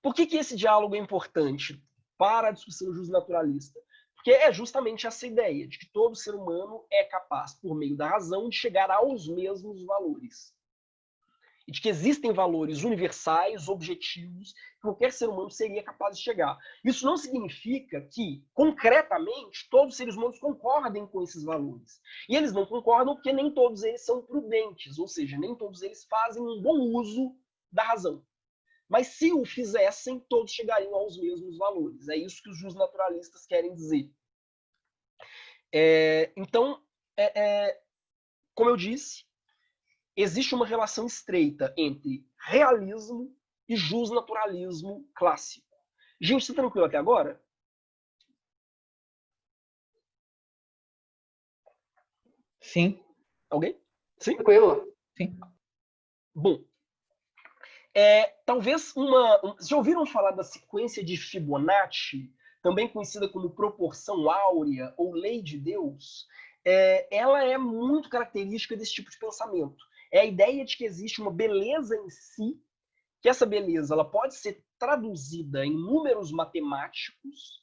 Por que esse diálogo é importante para a discussão justnaturalista? Porque é justamente essa ideia de que todo ser humano é capaz, por meio da razão, de chegar aos mesmos valores. E de que existem valores universais, objetivos, que qualquer ser humano seria capaz de chegar. Isso não significa que, concretamente, todos os seres humanos concordem com esses valores. E eles não concordam porque nem todos eles são prudentes, ou seja, nem todos eles fazem um bom uso da razão. Mas se o fizessem, todos chegariam aos mesmos valores. É isso que os justnaturalistas querem dizer. Então, como eu disse, existe uma relação estreita entre realismo e justnaturalismo clássico. Gente, está tranquilo até agora? Sim. Alguém? Sim? Tranquilo. Sim. Bom, talvez já ouviram falar da sequência de Fibonacci, também conhecida como proporção áurea ou lei de Deus? Ela é muito característica desse tipo de pensamento. É a ideia de que existe uma beleza em si, que essa beleza ela pode ser traduzida em números matemáticos.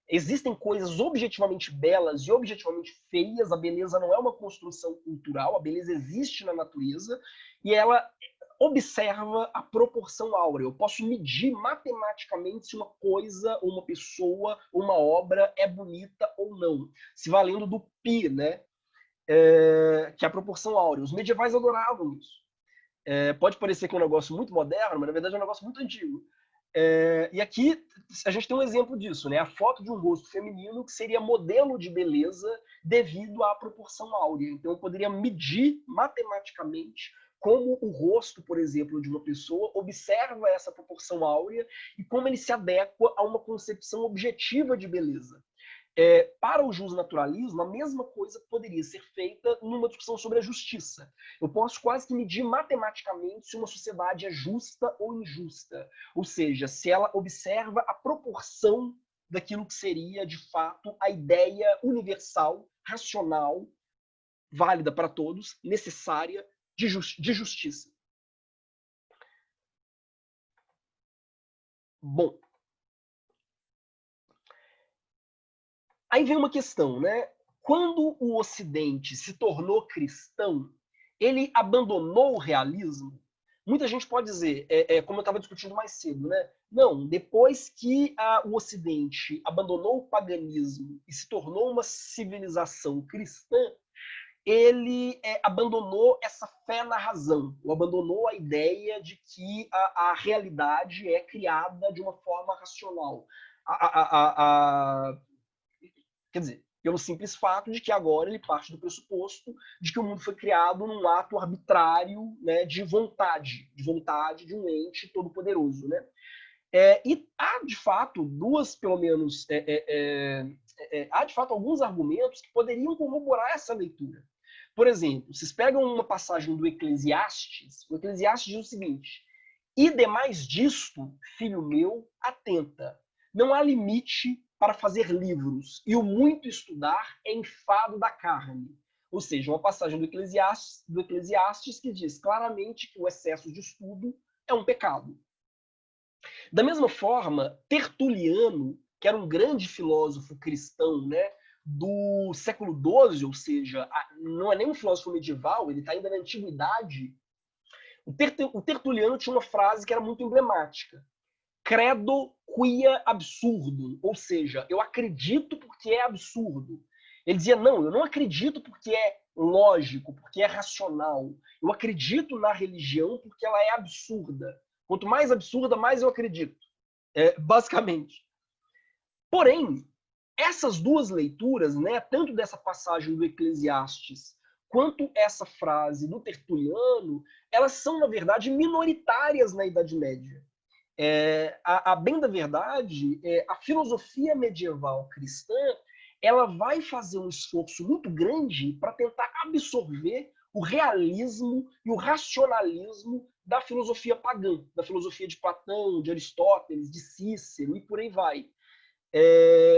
Existem coisas objetivamente belas e objetivamente feias. A beleza não é uma construção cultural, a beleza existe na natureza e ela observa a proporção áurea. Eu posso medir matematicamente se uma coisa, ou uma pessoa, ou uma obra é bonita ou não, se valendo do π, né? Que é a proporção áurea. Os medievais adoravam isso. Pode parecer que é um negócio muito moderno, mas na verdade é um negócio muito antigo. E aqui a gente tem um exemplo disso, né? A foto de um rosto feminino que seria modelo de beleza devido à proporção áurea. Então eu poderia medir matematicamente como o rosto, por exemplo, de uma pessoa observa essa proporção áurea e como ele se adequa a uma concepção objetiva de beleza. Para o justnaturalismo, a mesma coisa poderia ser feita numa discussão sobre a justiça. Eu posso quase que medir matematicamente se uma sociedade é justa ou injusta. Ou seja, se ela observa a proporção daquilo que seria, de fato, a ideia universal, racional, válida para todos, necessária de justiça. Bom, aí vem uma questão, né? Quando o Ocidente se tornou cristão, ele abandonou o realismo? Muita gente pode dizer, como eu estava discutindo mais cedo, né? Não, depois que o Ocidente abandonou o paganismo e se tornou uma civilização cristã, ele abandonou essa fé na razão, ou abandonou a ideia de que a realidade é criada de uma forma racional. Quer dizer, pelo simples fato de que agora ele parte do pressuposto de que o mundo foi criado num ato arbitrário, né, de vontade de um ente todo-poderoso, né? E há, de fato, pelo menos, há, de fato, alguns argumentos que poderiam corroborar essa leitura. Por exemplo, vocês pegam uma passagem do Eclesiastes, o Eclesiastes diz o seguinte: E demais disto, filho meu, atenta. Não há limite para fazer livros, e o muito estudar é enfado da carne. Ou seja, uma passagem do Eclesiastes que diz claramente que o excesso de estudo é um pecado. Da mesma forma, Tertuliano, que era um grande filósofo cristão, né, do século XII, ou seja, não é nem um filósofo medieval, ele está ainda na antiguidade. O Tertuliano tinha uma frase que era muito emblemática: credo quia absurdum, ou seja, eu acredito porque é absurdo. Ele dizia, não, eu não acredito porque é lógico, porque é racional. Eu acredito na religião porque ela é absurda. Quanto mais absurda, mais eu acredito. Basicamente. Porém, essas duas leituras, né, tanto dessa passagem do Eclesiastes quanto essa frase do Tertuliano, elas são, na verdade, minoritárias na Idade Média. A bem da verdade, a filosofia medieval cristã, ela vai fazer um esforço muito grande para tentar absorver o realismo e o racionalismo da filosofia pagã, da filosofia de Platão, de Aristóteles, de Cícero e por aí vai.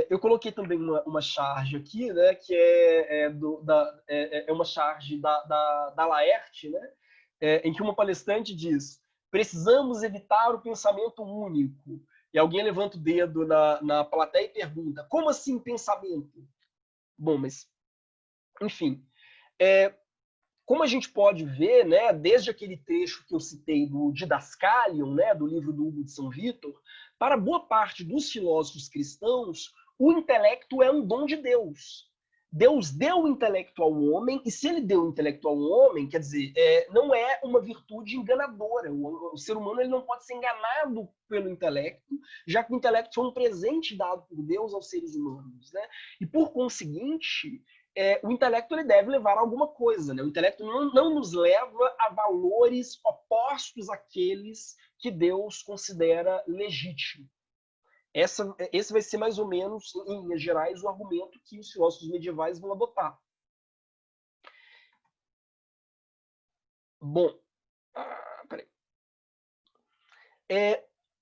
Eu coloquei também uma charge aqui, né, que é uma charge da Laerte, né, em que uma palestrante diz: precisamos evitar o pensamento único. E alguém levanta o dedo na plateia e pergunta: como assim pensamento? Bom, mas, enfim, como a gente pode ver, né, desde aquele trecho que eu citei do Didascalion, né, do livro do Hugo de São Vítor, para boa parte dos filósofos cristãos, o intelecto é um dom de Deus. Deus deu o intelecto ao homem, e se ele deu o intelecto ao homem, quer dizer, não é uma virtude enganadora. O ser humano ele não pode ser enganado pelo intelecto, já que o intelecto foi um presente dado por Deus aos seres humanos, né? E, por conseguinte, o intelecto ele deve levar a alguma coisa, né? O intelecto não nos leva a valores opostos àqueles que Deus considera legítimos. Esse vai ser mais ou menos, em linhas gerais, o argumento que os filósofos medievais vão adotar. Bom, peraí.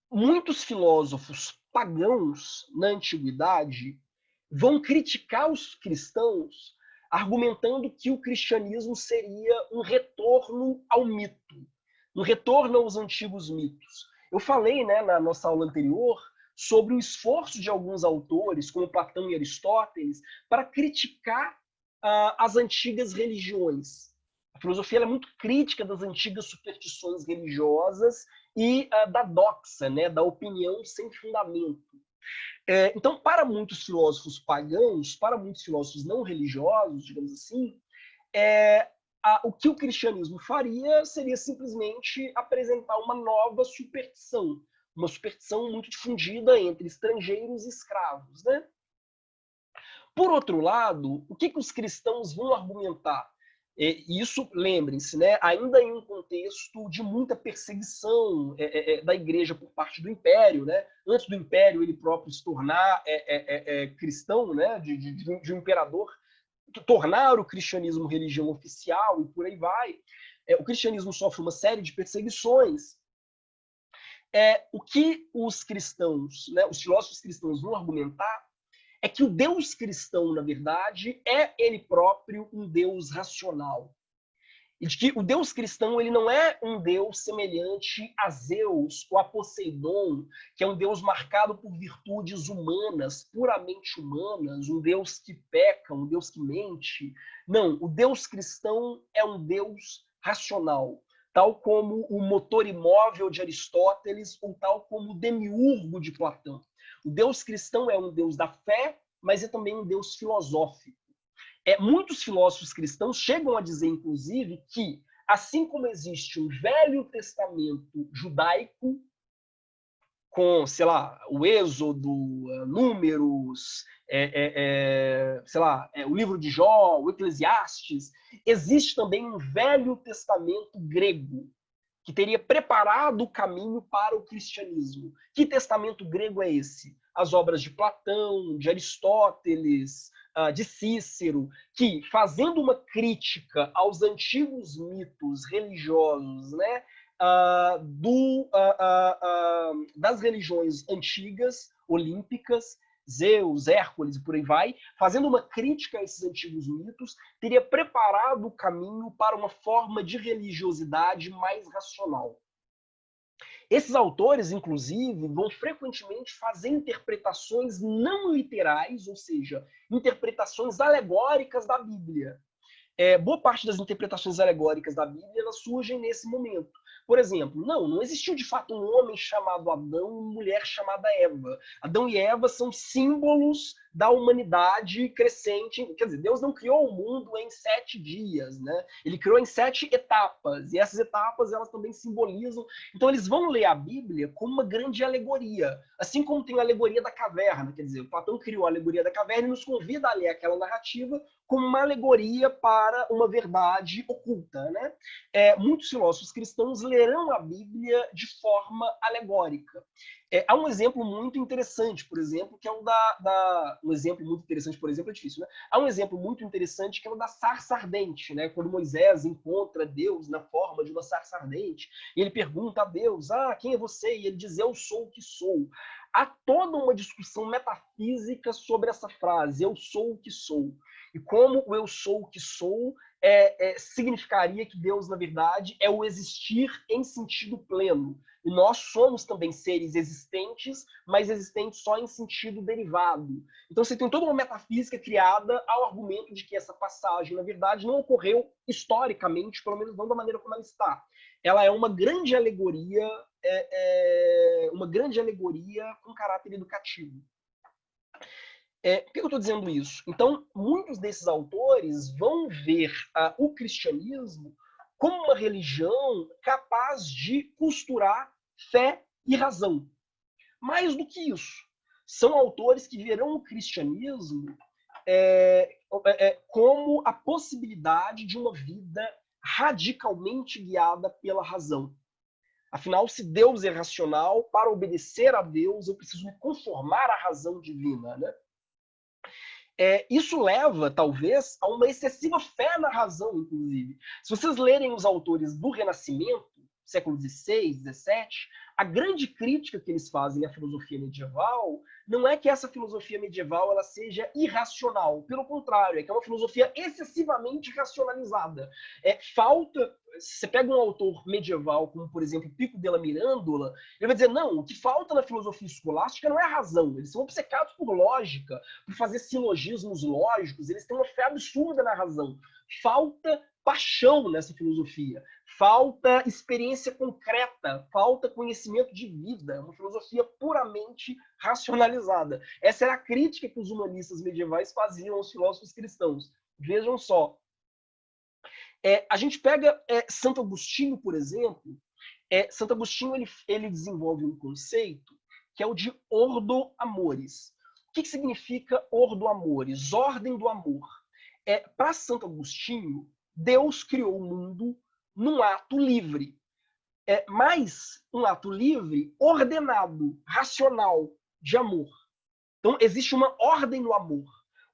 Muitos filósofos pagãos na antiguidade vão criticar os cristãos argumentando que o cristianismo seria um retorno ao mito, um retorno aos antigos mitos. Eu falei, né, na nossa aula anterior sobre o esforço de alguns autores, como Platão e Aristóteles, para criticar as antigas religiões. A filosofia é muito crítica das antigas superstições religiosas e da doxa, né, da opinião sem fundamento. Então, para muitos filósofos pagãos, para muitos filósofos não religiosos, digamos assim, o que o cristianismo faria seria simplesmente apresentar uma nova superstição, uma superstição muito difundida entre estrangeiros e escravos, né? Por outro lado, o que os cristãos vão argumentar? Isso, lembrem-se, né, ainda em um contexto de muita perseguição da igreja por parte do império, né? Antes do império ele próprio se tornar cristão, né, de um imperador, tornar o cristianismo religião oficial e por aí vai. O cristianismo sofre uma série de perseguições. O que os cristãos, né, os filósofos cristãos vão argumentar é que o Deus cristão, na verdade, é ele próprio um Deus racional. E de que o Deus cristão ele não é um Deus semelhante a Zeus ou a Poseidon, que é um Deus marcado por virtudes humanas, puramente humanas, um Deus que peca, um Deus que mente. Não, o Deus cristão é um Deus racional, tal como o motor imóvel de Aristóteles ou tal como o demiurgo de Platão. O Deus cristão é um Deus da fé, mas é também um Deus filosófico. Muitos filósofos cristãos chegam a dizer, inclusive, que, assim como existe um Velho Testamento judaico, com, sei lá, o Êxodo, Números, sei lá, o livro de Jó, o Eclesiastes, existe também um Velho Testamento grego, que teria preparado o caminho para o cristianismo. Que testamento grego é esse? As obras de Platão, de Aristóteles, de Cícero, que, fazendo uma crítica aos antigos mitos religiosos, né, das religiões antigas, olímpicas, Zeus, Hércules e por aí vai, fazendo uma crítica a esses antigos mitos, teria preparado o caminho para uma forma de religiosidade mais racional. Esses autores, inclusive, vão frequentemente fazer interpretações não literais, ou seja, interpretações alegóricas da Bíblia. Boa parte das interpretações alegóricas da Bíblia elas surgem nesse momento. Por exemplo, não existiu de fato um homem chamado Adão e uma mulher chamada Eva. Adão e Eva são símbolos da humanidade crescente. Quer dizer, Deus não criou o mundo em 7 dias, né? Ele criou em 7 etapas, e essas etapas elas também simbolizam. Então eles vão ler a Bíblia como uma grande alegoria, assim como tem a alegoria da caverna. Quer dizer, Platão criou a alegoria da caverna e nos convida a ler aquela narrativa como uma alegoria para uma verdade oculta, né? Muitos filósofos cristãos lerão a Bíblia de forma alegórica. Há um exemplo muito interessante, por exemplo, que é o um exemplo muito interessante, por exemplo, é difícil, né? Há um exemplo muito interessante que é o da sarça ardente, né? Quando Moisés encontra Deus na forma de uma sarça ardente, e ele pergunta a Deus, quem é você? E ele diz, eu sou o que sou. Há toda uma discussão metafísica sobre essa frase, eu sou o que sou. E como o eu sou o que sou significaria que Deus, na verdade, é o existir em sentido pleno. E nós somos também seres existentes, mas existentes só em sentido derivado. Então você tem toda uma metafísica criada ao argumento de que essa passagem, na verdade, não ocorreu historicamente, pelo menos não da maneira como ela está. Ela é uma grande alegoria, com caráter educativo. Por que eu estou dizendo isso? Então, muitos desses autores vão ver o cristianismo como uma religião capaz de costurar fé e razão. Mais do que isso, são autores que verão o cristianismo como a possibilidade de uma vida radicalmente guiada pela razão. Afinal, se Deus é racional, para obedecer a Deus, eu preciso me conformar à razão divina, né? Isso leva, talvez, a uma excessiva fé na razão, inclusive. Se vocês lerem os autores do Renascimento, século XVI, XVII, a grande crítica que eles fazem à filosofia medieval não é que essa filosofia medieval ela seja irracional. Pelo contrário, é que é uma filosofia excessivamente racionalizada. Você pega um autor medieval, como, por exemplo, Pico della Mirandola, ele vai dizer, não, o que falta na filosofia escolástica não é a razão. Eles são obcecados por lógica, por fazer silogismos lógicos, eles têm uma fé absurda na razão. Falta paixão nessa filosofia, falta experiência concreta, falta conhecimento de vida, uma filosofia puramente racionalizada. Essa era a crítica que os humanistas medievais faziam aos filósofos cristãos. Vejam só. A gente pega Santo Agostinho, por exemplo. Santo Agostinho ele desenvolve um conceito que é o de ordo amores. O que significa ordo amores? Ordem do amor. Para Santo Agostinho, Deus criou o mundo num ato livre, mas um ato livre ordenado, racional, de amor. Então, existe uma ordem no amor.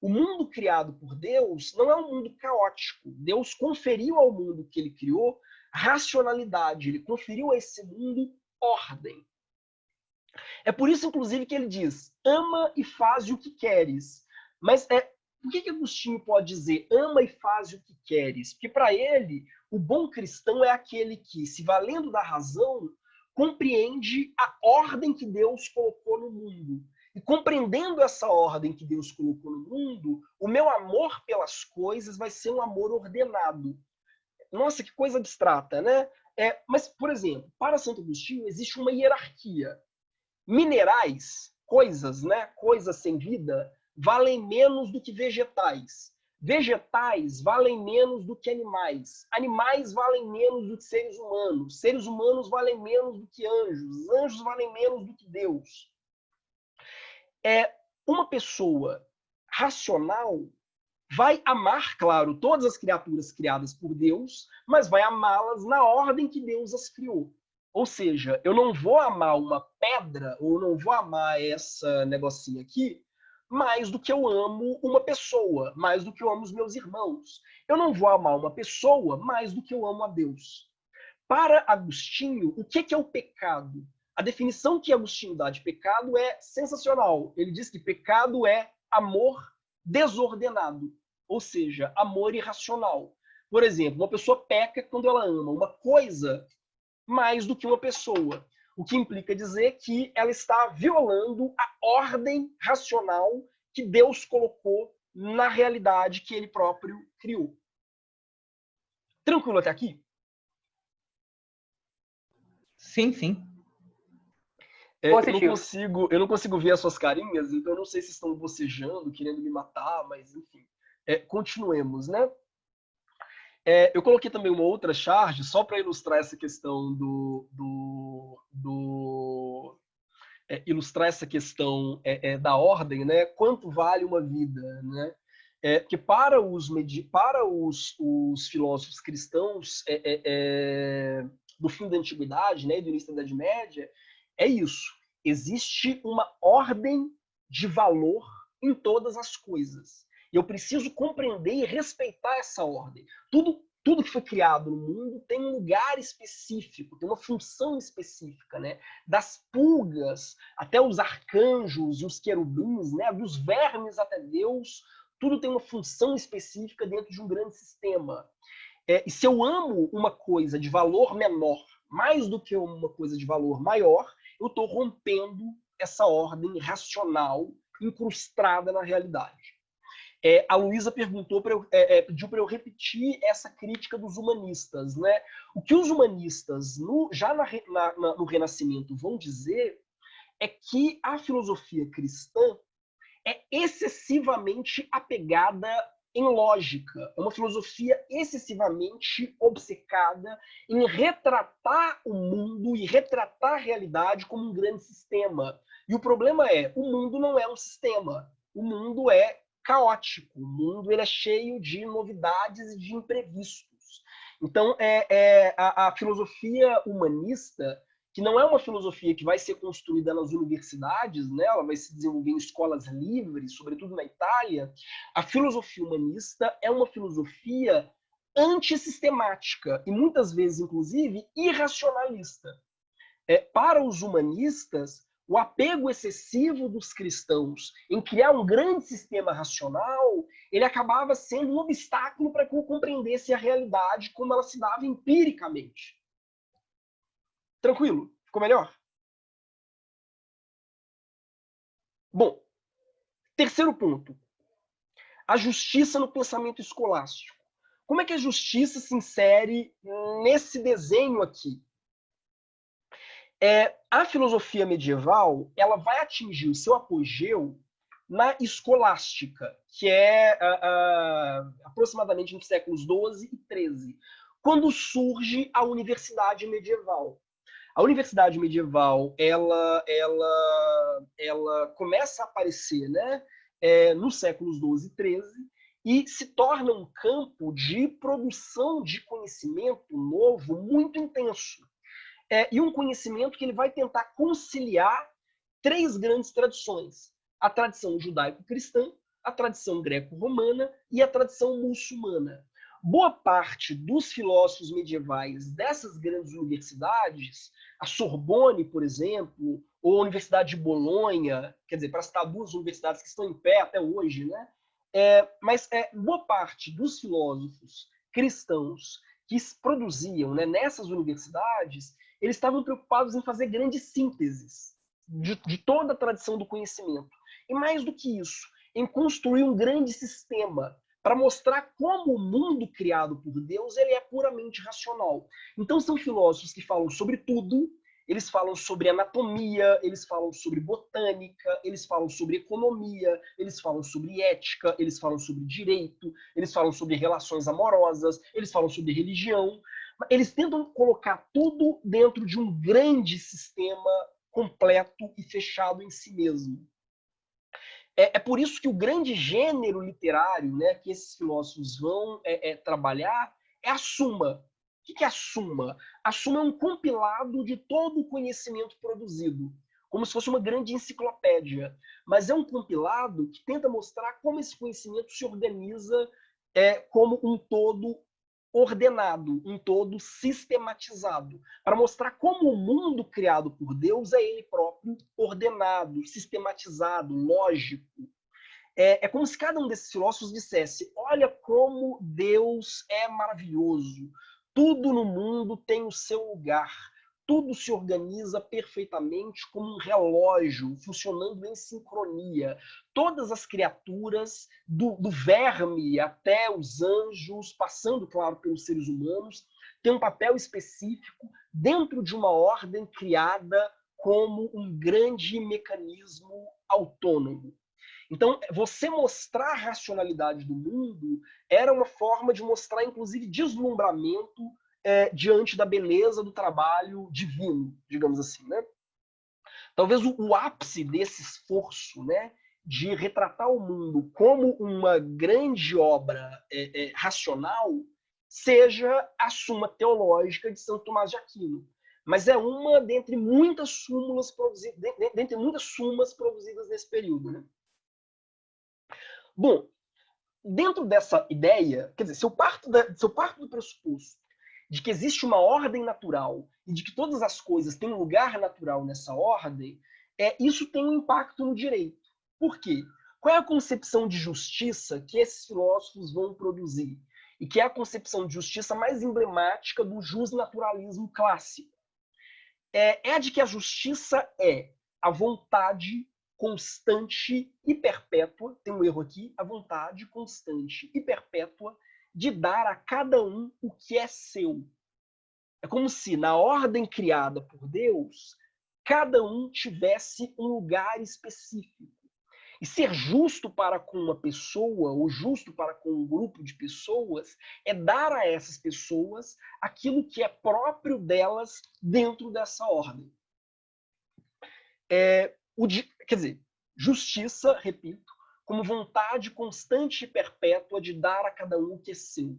O mundo criado por Deus não é um mundo caótico. Deus conferiu ao mundo que ele criou racionalidade, ele conferiu a esse mundo ordem. É por isso, inclusive, que ele diz, ama e faz o que queres. Mas por que Agostinho pode dizer ama e faz o que queres? Porque para ele, o bom cristão é aquele que, se valendo da razão, compreende a ordem que Deus colocou no mundo. E compreendendo essa ordem que Deus colocou no mundo, o meu amor pelas coisas vai ser um amor ordenado. Nossa, que coisa abstrata, né? Mas, por exemplo, para Santo Agostinho existe uma hierarquia. Minerais, coisas, né? Coisas sem vida, valem menos do que vegetais. Vegetais valem menos do que animais. Animais valem menos do que seres humanos. Seres humanos valem menos do que anjos. Anjos valem menos do que Deus. Uma pessoa racional vai amar, claro, todas as criaturas criadas por Deus, mas vai amá-las na ordem que Deus as criou. Ou seja, eu não vou amar uma pedra, ou não vou amar essa negocinho aqui, mais do que eu amo uma pessoa, mais do que eu amo os meus irmãos. Eu não vou amar uma pessoa mais do que eu amo a Deus. para Agostinho, o que é o pecado? A definição que Agostinho dá de pecado é sensacional. Ele diz que pecado é amor desordenado, ou seja, amor irracional. Por exemplo, uma pessoa peca quando ela ama uma coisa mais do que uma pessoa, o que implica dizer que ela está violando a ordem racional que Deus colocou na realidade que ele próprio criou. Tranquilo até aqui? Sim, sim. Eu não consigo ver as suas carinhas, então eu não sei se estão bocejando, querendo me matar, mas enfim. Continuemos, né? Eu coloquei também uma outra charge, só para ilustrar essa questão ilustrar essa questão da ordem, né? Quanto vale uma vida, né? Que para os filósofos cristãos do fim da antiguidade, né, e do início da Idade Média, é isso. Existe uma ordem de valor em todas as coisas. E eu preciso compreender e respeitar essa ordem. Tudo que foi criado no mundo tem um lugar específico, tem uma função específica, né? Das pulgas até os arcanjos e os querubins, né? Dos vermes até Deus, tudo tem uma função específica dentro de um grande sistema. E se eu amo uma coisa de valor menor mais do que uma coisa de valor maior, eu estou rompendo essa ordem racional incrustada na realidade. A Luísa pediu para eu repetir essa crítica dos humanistas, né? O que os humanistas, já no Renascimento, vão dizer é que a filosofia cristã é excessivamente apegada em lógica. É uma filosofia excessivamente obcecada em retratar o mundo e retratar a realidade como um grande sistema. E o problema o mundo não é um sistema. O mundo é caótico. O mundo ele é cheio de novidades e de imprevistos. Então, a filosofia humanista, que não é uma filosofia que vai ser construída nas universidades, né? Ela vai se desenvolver em escolas livres, sobretudo na Itália. A filosofia humanista é uma filosofia antissistemática e muitas vezes, inclusive, irracionalista. Para os humanistas, o apego excessivo dos cristãos em criar um grande sistema racional, ele acabava sendo um obstáculo para que eu compreendesse a realidade como ela se dava empiricamente. Tranquilo? Ficou melhor? Bom, terceiro ponto. A justiça no pensamento escolástico. Como é que a justiça se insere nesse desenho aqui? A filosofia medieval ela vai atingir o seu apogeu na escolástica, que é aproximadamente nos séculos 12 e 13, quando surge a universidade medieval. A universidade medieval ela começa a aparecer, né, nos séculos 12 e 13 e se torna um campo de produção de conhecimento novo muito intenso. E um conhecimento que ele vai tentar conciliar três grandes tradições: a tradição judaico-cristã, a tradição greco-romana e a tradição muçulmana. Boa parte dos filósofos medievais dessas grandes universidades, a Sorbonne, por exemplo, ou a Universidade de Bolonha, quer dizer, para citar duas universidades que estão em pé até hoje, né? Mas boa parte dos filósofos cristãos que produziam, né, nessas universidades, eles estavam preocupados em fazer grandes sínteses de toda a tradição do conhecimento. E mais do que isso, em construir um grande sistema para mostrar como o mundo criado por Deus ele é puramente racional. Então são filósofos que falam sobre tudo, eles falam sobre anatomia, eles falam sobre botânica, eles falam sobre economia, eles falam sobre ética, eles falam sobre direito, eles falam sobre relações amorosas, eles falam sobre religião. Eles tentam colocar tudo dentro de um grande sistema completo e fechado em si mesmo. Por isso que o grande gênero literário, né, que esses filósofos vão trabalhar é a Suma. O que é a Suma? A Suma é um compilado de todo o conhecimento produzido, como se fosse uma grande enciclopédia. Mas é um compilado que tenta mostrar como esse conhecimento se organiza como um todo ordenado, um todo sistematizado, para mostrar como o mundo criado por Deus é ele próprio ordenado, sistematizado, lógico. É como se cada um desses filósofos dissesse: olha como Deus é maravilhoso, tudo no mundo tem o seu lugar, tudo se organiza perfeitamente como um relógio, funcionando em sincronia. Todas as criaturas, do verme até os anjos, passando, claro, pelos seres humanos, têm um papel específico dentro de uma ordem criada como um grande mecanismo autônomo. Então, você mostrar a racionalidade do mundo era uma forma de mostrar, inclusive, deslumbramento diante da beleza do trabalho divino, digamos assim, né? Talvez o ápice desse esforço, né, de retratar o mundo como uma grande obra racional seja a Suma Teológica de Santo Tomás de Aquino. Mas é uma dentre muitas súmulas produzidas, dentre muitas sumas produzidas nesse período, né? Bom, dentro dessa ideia, quer dizer, se eu parto do pressuposto de que existe uma ordem natural e de que todas as coisas têm um lugar natural nessa ordem, isso tem um impacto no direito. Por quê? Qual é a concepção de justiça que esses filósofos vão produzir? E que é a concepção de justiça mais emblemática do justnaturalismo clássico. É a de que a justiça é a vontade constante e perpétua, tem um erro aqui, a vontade constante e perpétua de dar a cada um o que é seu. É como se, na ordem criada por Deus, cada um tivesse um lugar específico. E ser justo para com uma pessoa, ou justo para com um grupo de pessoas, é dar a essas pessoas aquilo que é próprio delas dentro dessa ordem. Quer dizer, justiça, repito, como vontade constante e perpétua de dar a cada um o que é seu.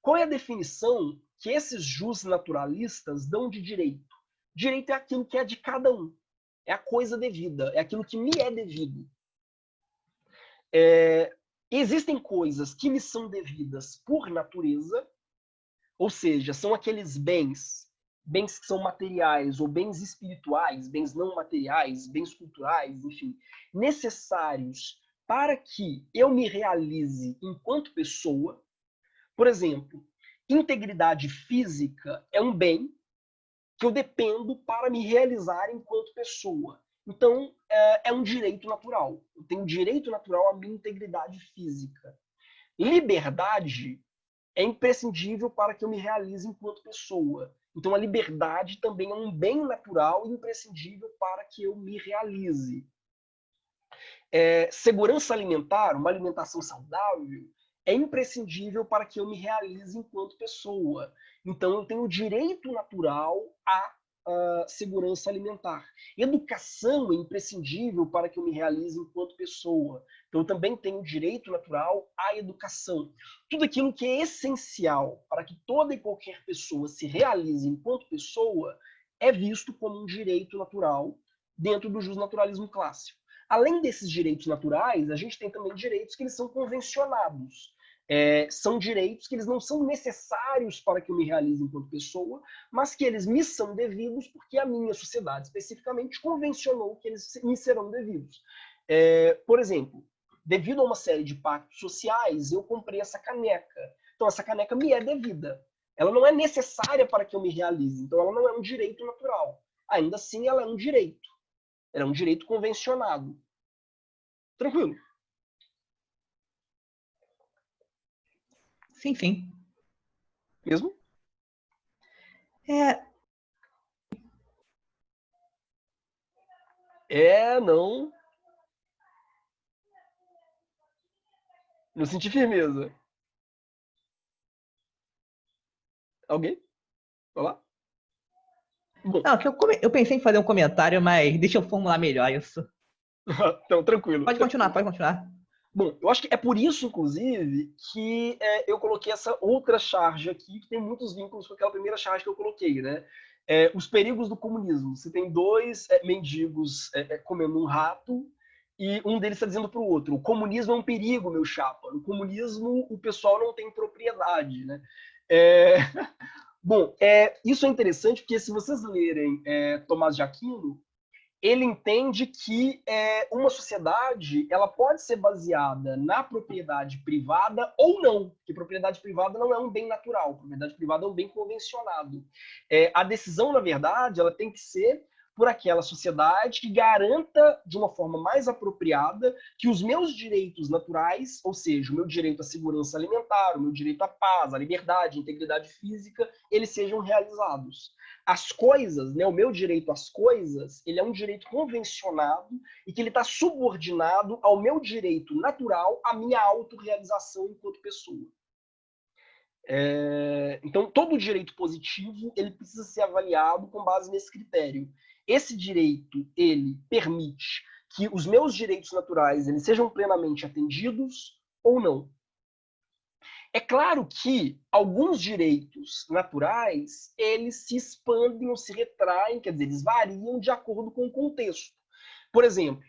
Qual é a definição que esses justnaturalistas dão de direito? Direito é aquilo que é de cada um. É a coisa devida, é aquilo que me é devido. Existem coisas que me são devidas por natureza, ou seja, são aqueles bens que são materiais ou bens espirituais, bens não materiais, bens culturais, enfim, necessários para que eu me realize enquanto pessoa. Por exemplo, integridade física é um bem que eu dependo para me realizar enquanto pessoa. Então, é um direito natural. Eu tenho direito natural à minha integridade física. Liberdade é imprescindível para que eu me realize enquanto pessoa. Então, a liberdade também é um bem natural e imprescindível para que eu me realize. Segurança alimentar, uma alimentação saudável, é imprescindível para que eu me realize enquanto pessoa. Então, eu tenho direito natural à segurança alimentar. Educação é imprescindível para que eu me realize enquanto pessoa. Então, eu também tenho direito natural à educação. Tudo aquilo que é essencial para que toda e qualquer pessoa se realize enquanto pessoa é visto como um direito natural dentro do justnaturalismo clássico. Além desses direitos naturais, a gente tem também direitos que eles são convencionados. São direitos que eles não são necessários para que eu me realize enquanto pessoa, mas que eles me são devidos porque a minha sociedade, especificamente, convencionou que eles me serão devidos. Por exemplo, devido a uma série de pactos sociais, eu comprei essa caneca. Então, essa caneca me é devida. Ela não é necessária para que eu me realize. Então, ela não é um direito natural. Ainda assim, ela é um direito. Ela é um direito convencionado. Tranquilo? Sim, sim. Mesmo? É, Não. Não senti firmeza. Alguém? Olá? Bom, não, eu pensei em fazer um comentário, mas deixa eu formular melhor isso. então, tranquilo. Pode continuar, pode continuar. Bom, eu acho que é por isso, inclusive, que eu coloquei essa outra charge aqui, que tem muitos vínculos com aquela primeira charge que eu coloquei, né? Os perigos do comunismo. Você tem dois mendigos comendo um rato, e um deles está dizendo para o outro: o comunismo é um perigo, meu chapa. No comunismo, o pessoal não tem propriedade, né? É, bom, isso é interessante porque se vocês lerem Tomás de Aquino, ele entende que uma sociedade ela pode ser baseada na propriedade privada ou não, que propriedade privada não é um bem natural, propriedade privada é um bem convencionado. A decisão, na verdade, ela tem que ser por aquela sociedade que garanta de uma forma mais apropriada que os meus direitos naturais, ou seja, o meu direito à segurança alimentar, o meu direito à paz, à liberdade, à integridade física, eles sejam realizados. As coisas, né, o meu direito às coisas, ele é um direito convencionado e que ele está subordinado ao meu direito natural, à minha autorrealização enquanto pessoa. Então, todo direito positivo ele precisa ser avaliado com base nesse critério. Esse direito ele permite que os meus direitos naturais eles sejam plenamente atendidos ou não. É claro que alguns direitos naturais, eles se expandem ou se retraem, quer dizer, eles variam de acordo com o contexto. Por exemplo,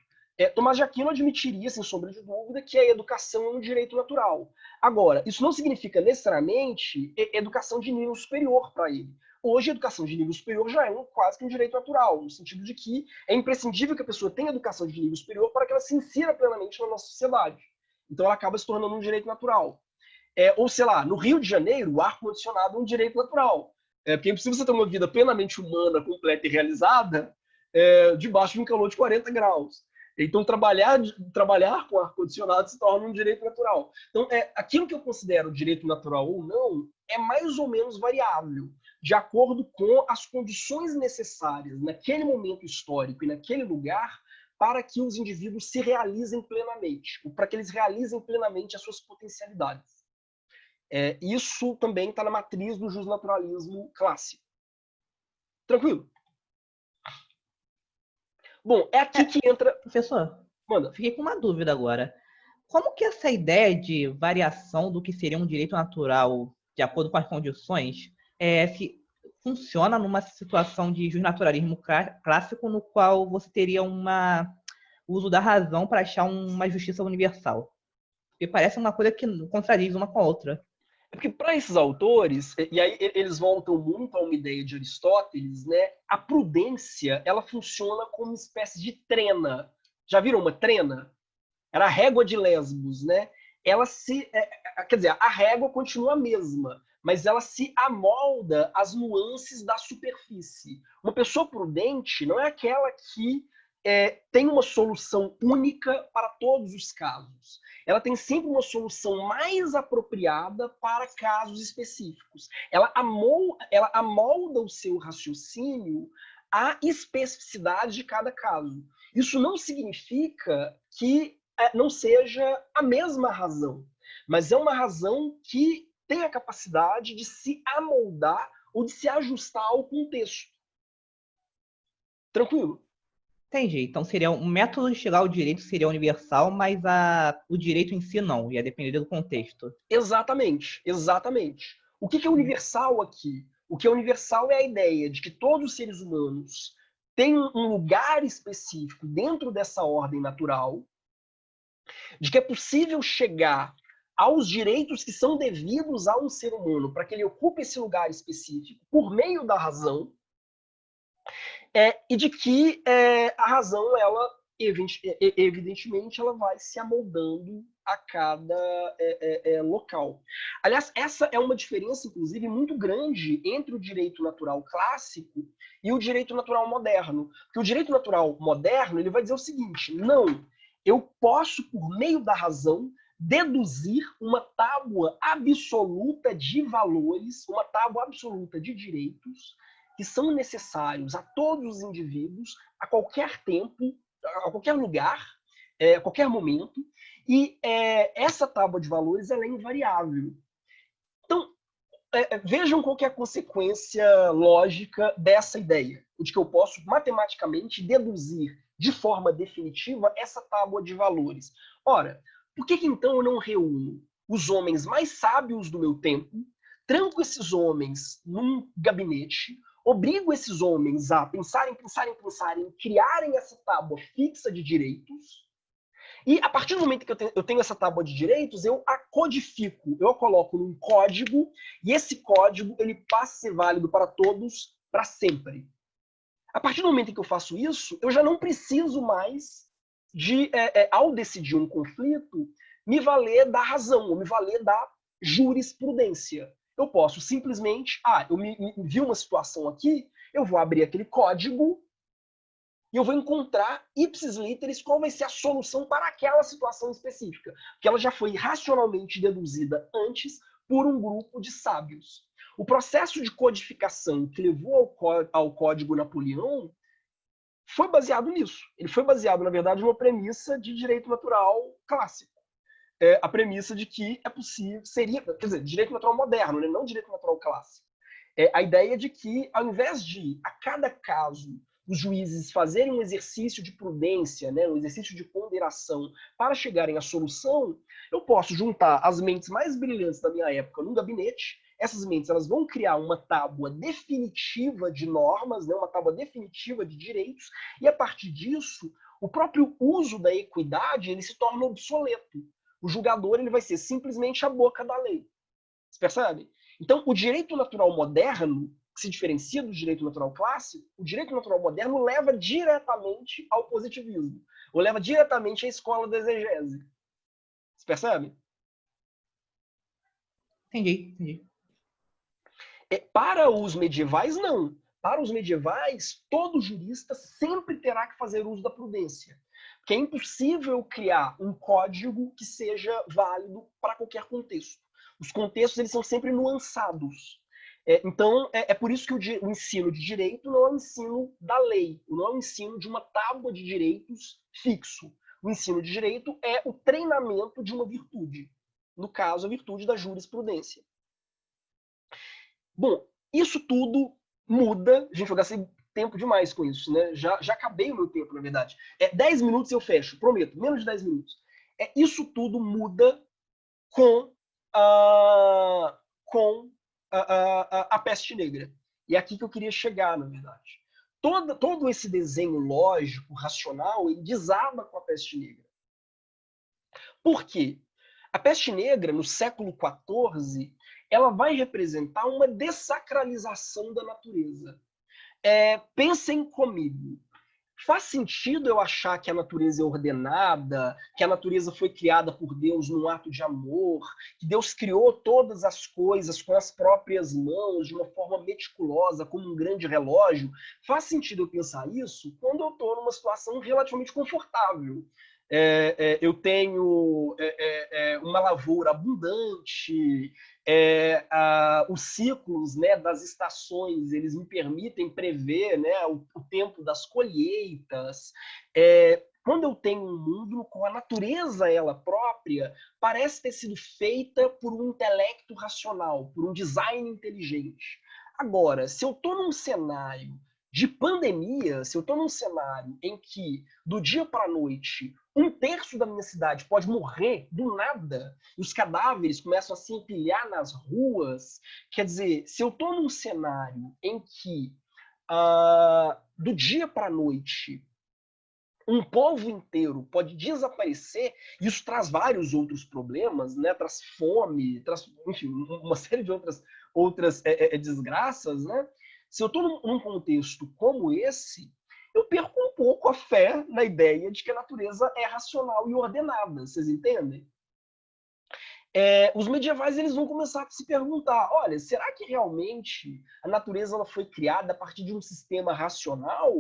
Tomás de Aquino admitiria, sem sombra de dúvida, que a educação é um direito natural. Agora, isso não significa necessariamente educação de nível superior para ele. Hoje, a educação de nível superior já é quase que um direito natural, no sentido de que é imprescindível que a pessoa tenha educação de nível superior para que ela se insira plenamente na nossa sociedade. Então, ela acaba se tornando um direito natural. Ou, sei lá, no Rio de Janeiro, o ar-condicionado é um direito natural. Porque é impossível você ter uma vida plenamente humana, completa e realizada debaixo de um calor de 40 graus. Então, trabalhar com ar-condicionado se torna um direito natural. Então, aquilo que eu considero direito natural ou não é mais ou menos variável, de acordo com as condições necessárias naquele momento histórico e naquele lugar para que os indivíduos se realizem plenamente, ou para que eles realizem plenamente as suas potencialidades. Isso também está na matriz do justnaturalismo clássico. Tranquilo? Bom, é aqui que entra... Professor, Manda. fiquei com uma dúvida agora. Como que essa ideia de variação do que seria um direito natural de acordo com as condições funciona numa situação de justnaturalismo clássico no qual você teria o uso da razão para achar uma justiça universal? Porque parece uma coisa que contradiz uma com a outra. Porque para esses autores, e aí eles voltam muito a uma ideia de Aristóteles, né? A prudência, ela funciona como uma espécie de trena. Já viram uma trena? Era a régua de Lesbos, né? Ela quer dizer, a régua continua a mesma, mas ela se amolda às nuances da superfície. Uma pessoa prudente não é aquela que tem uma solução única para todos os casos. Ela tem sempre uma solução mais apropriada para casos específicos. Ela amolda o seu raciocínio à especificidade de cada caso. Isso não significa que não seja a mesma razão, mas é uma razão que tem a capacidade de se amoldar ou de se ajustar ao contexto. Tranquilo? Entendi. Então seria um método de chegar ao direito seria universal, mas o direito em si não, ia depender do contexto. Exatamente, exatamente. O que é universal aqui? O que é universal é a ideia de que todos os seres humanos têm um lugar específico dentro dessa ordem natural, de que é possível chegar aos direitos que são devidos a um ser humano para que ele ocupe esse lugar específico por meio da razão, e de que a razão, ela evidentemente, ela vai se amoldando a cada local. Aliás, essa é uma diferença, inclusive, muito grande entre o direito natural clássico e o direito natural moderno. Porque o direito natural moderno ele vai dizer o seguinte: não, eu posso, por meio da razão, deduzir uma tábua absoluta de valores, uma tábua absoluta de direitos que são necessários a todos os indivíduos, a qualquer tempo, a qualquer lugar, a qualquer momento, e essa tábua de valores ela é invariável. Então, vejam qual que é a consequência lógica dessa ideia, de que eu posso matematicamente deduzir de forma definitiva essa tábua de valores. Ora, por que então eu não reúno os homens mais sábios do meu tempo, tranco esses homens num gabinete, obrigo esses homens a pensarem, criarem essa tábua fixa de direitos, E a partir do momento que eu tenho essa tábua de direitos, eu a codifico, eu a coloco num código, e esse código ele passa a ser válido para todos, para sempre. A partir do momento em que eu faço isso, eu já não preciso mais de, ao decidir um conflito, me valer da razão, ou me valer da jurisprudência. Eu posso simplesmente, eu me vi uma situação aqui, eu vou abrir aquele código e eu vou encontrar ipsis literis qual vai ser a solução para aquela situação específica, porque ela já foi racionalmente deduzida antes por um grupo de sábios. O processo de codificação que levou ao Código Napoleão foi baseado nisso. Ele foi baseado, na verdade, numa premissa de direito natural clássico. A premissa de que é possível, quer dizer, direito natural moderno, né? Não direito natural clássico. A ideia de que, ao invés de, a cada caso, os juízes fazerem um exercício de prudência, né, um exercício de ponderação para chegarem à solução, eu posso juntar as mentes mais brilhantes da minha época num gabinete. Essas mentes elas vão criar uma tábua definitiva de normas, né, uma tábua definitiva de direitos, e a partir disso, o próprio uso da equidade ele se torna obsoleto. O julgador ele vai ser simplesmente a boca da lei. Você percebe? Então, o direito natural moderno, que se diferencia do direito natural clássico, o direito natural moderno leva diretamente ao positivismo, ou leva diretamente à escola da exegese. Você percebe? Entendi. Para os medievais, não. Para os medievais, todo jurista sempre terá que fazer uso da prudência. Porque é impossível criar um código que seja válido para qualquer contexto. Os contextos eles são sempre nuançados. Então, é por isso que o ensino de direito não é o ensino da lei, não é o ensino de uma tábua de direitos fixo. O ensino de direito é o treinamento de uma virtude. No caso, a virtude da jurisprudência. Bom, isso tudo muda. Gente, eu gastei tempo demais com isso, né? Já acabei o meu tempo, na verdade. 10 minutos eu fecho, prometo, menos de 10 minutos. Isso tudo muda com a peste negra. E é aqui que eu queria chegar, na verdade. Todo esse desenho lógico, racional, ele desaba com a peste negra. Por quê? A peste negra, no século XIV, ela vai representar uma dessacralização da natureza. Pensem comigo. Faz sentido eu achar que a natureza é ordenada, que a natureza foi criada por Deus num ato de amor, que Deus criou todas as coisas com as próprias mãos, de uma forma meticulosa, como um grande relógio? Faz sentido eu pensar isso quando eu estou numa situação relativamente confortável. Eu tenho uma lavoura abundante, os ciclos, né, das estações eles me permitem prever, né, o tempo das colheitas. Quando eu tenho um mundo com a natureza ela própria parece ter sido feita por um intelecto racional, por um design inteligente. Agora, se eu estou num cenário de pandemia, se eu estou num cenário em que, do dia para a noite, 1/3 da minha cidade pode morrer do nada, e os cadáveres começam a se empilhar nas ruas, quer dizer, se eu estou num cenário em que, do dia para a noite, um povo inteiro pode desaparecer, e isso traz vários outros problemas, né? Traz fome, traz, enfim, uma série de outras desgraças, né? Se eu estou num contexto como esse, eu perco um pouco a fé na ideia de que a natureza é racional e ordenada. Vocês entendem? Os medievais eles vão começar a se perguntar, olha, será que realmente a natureza ela foi criada a partir de um sistema racional?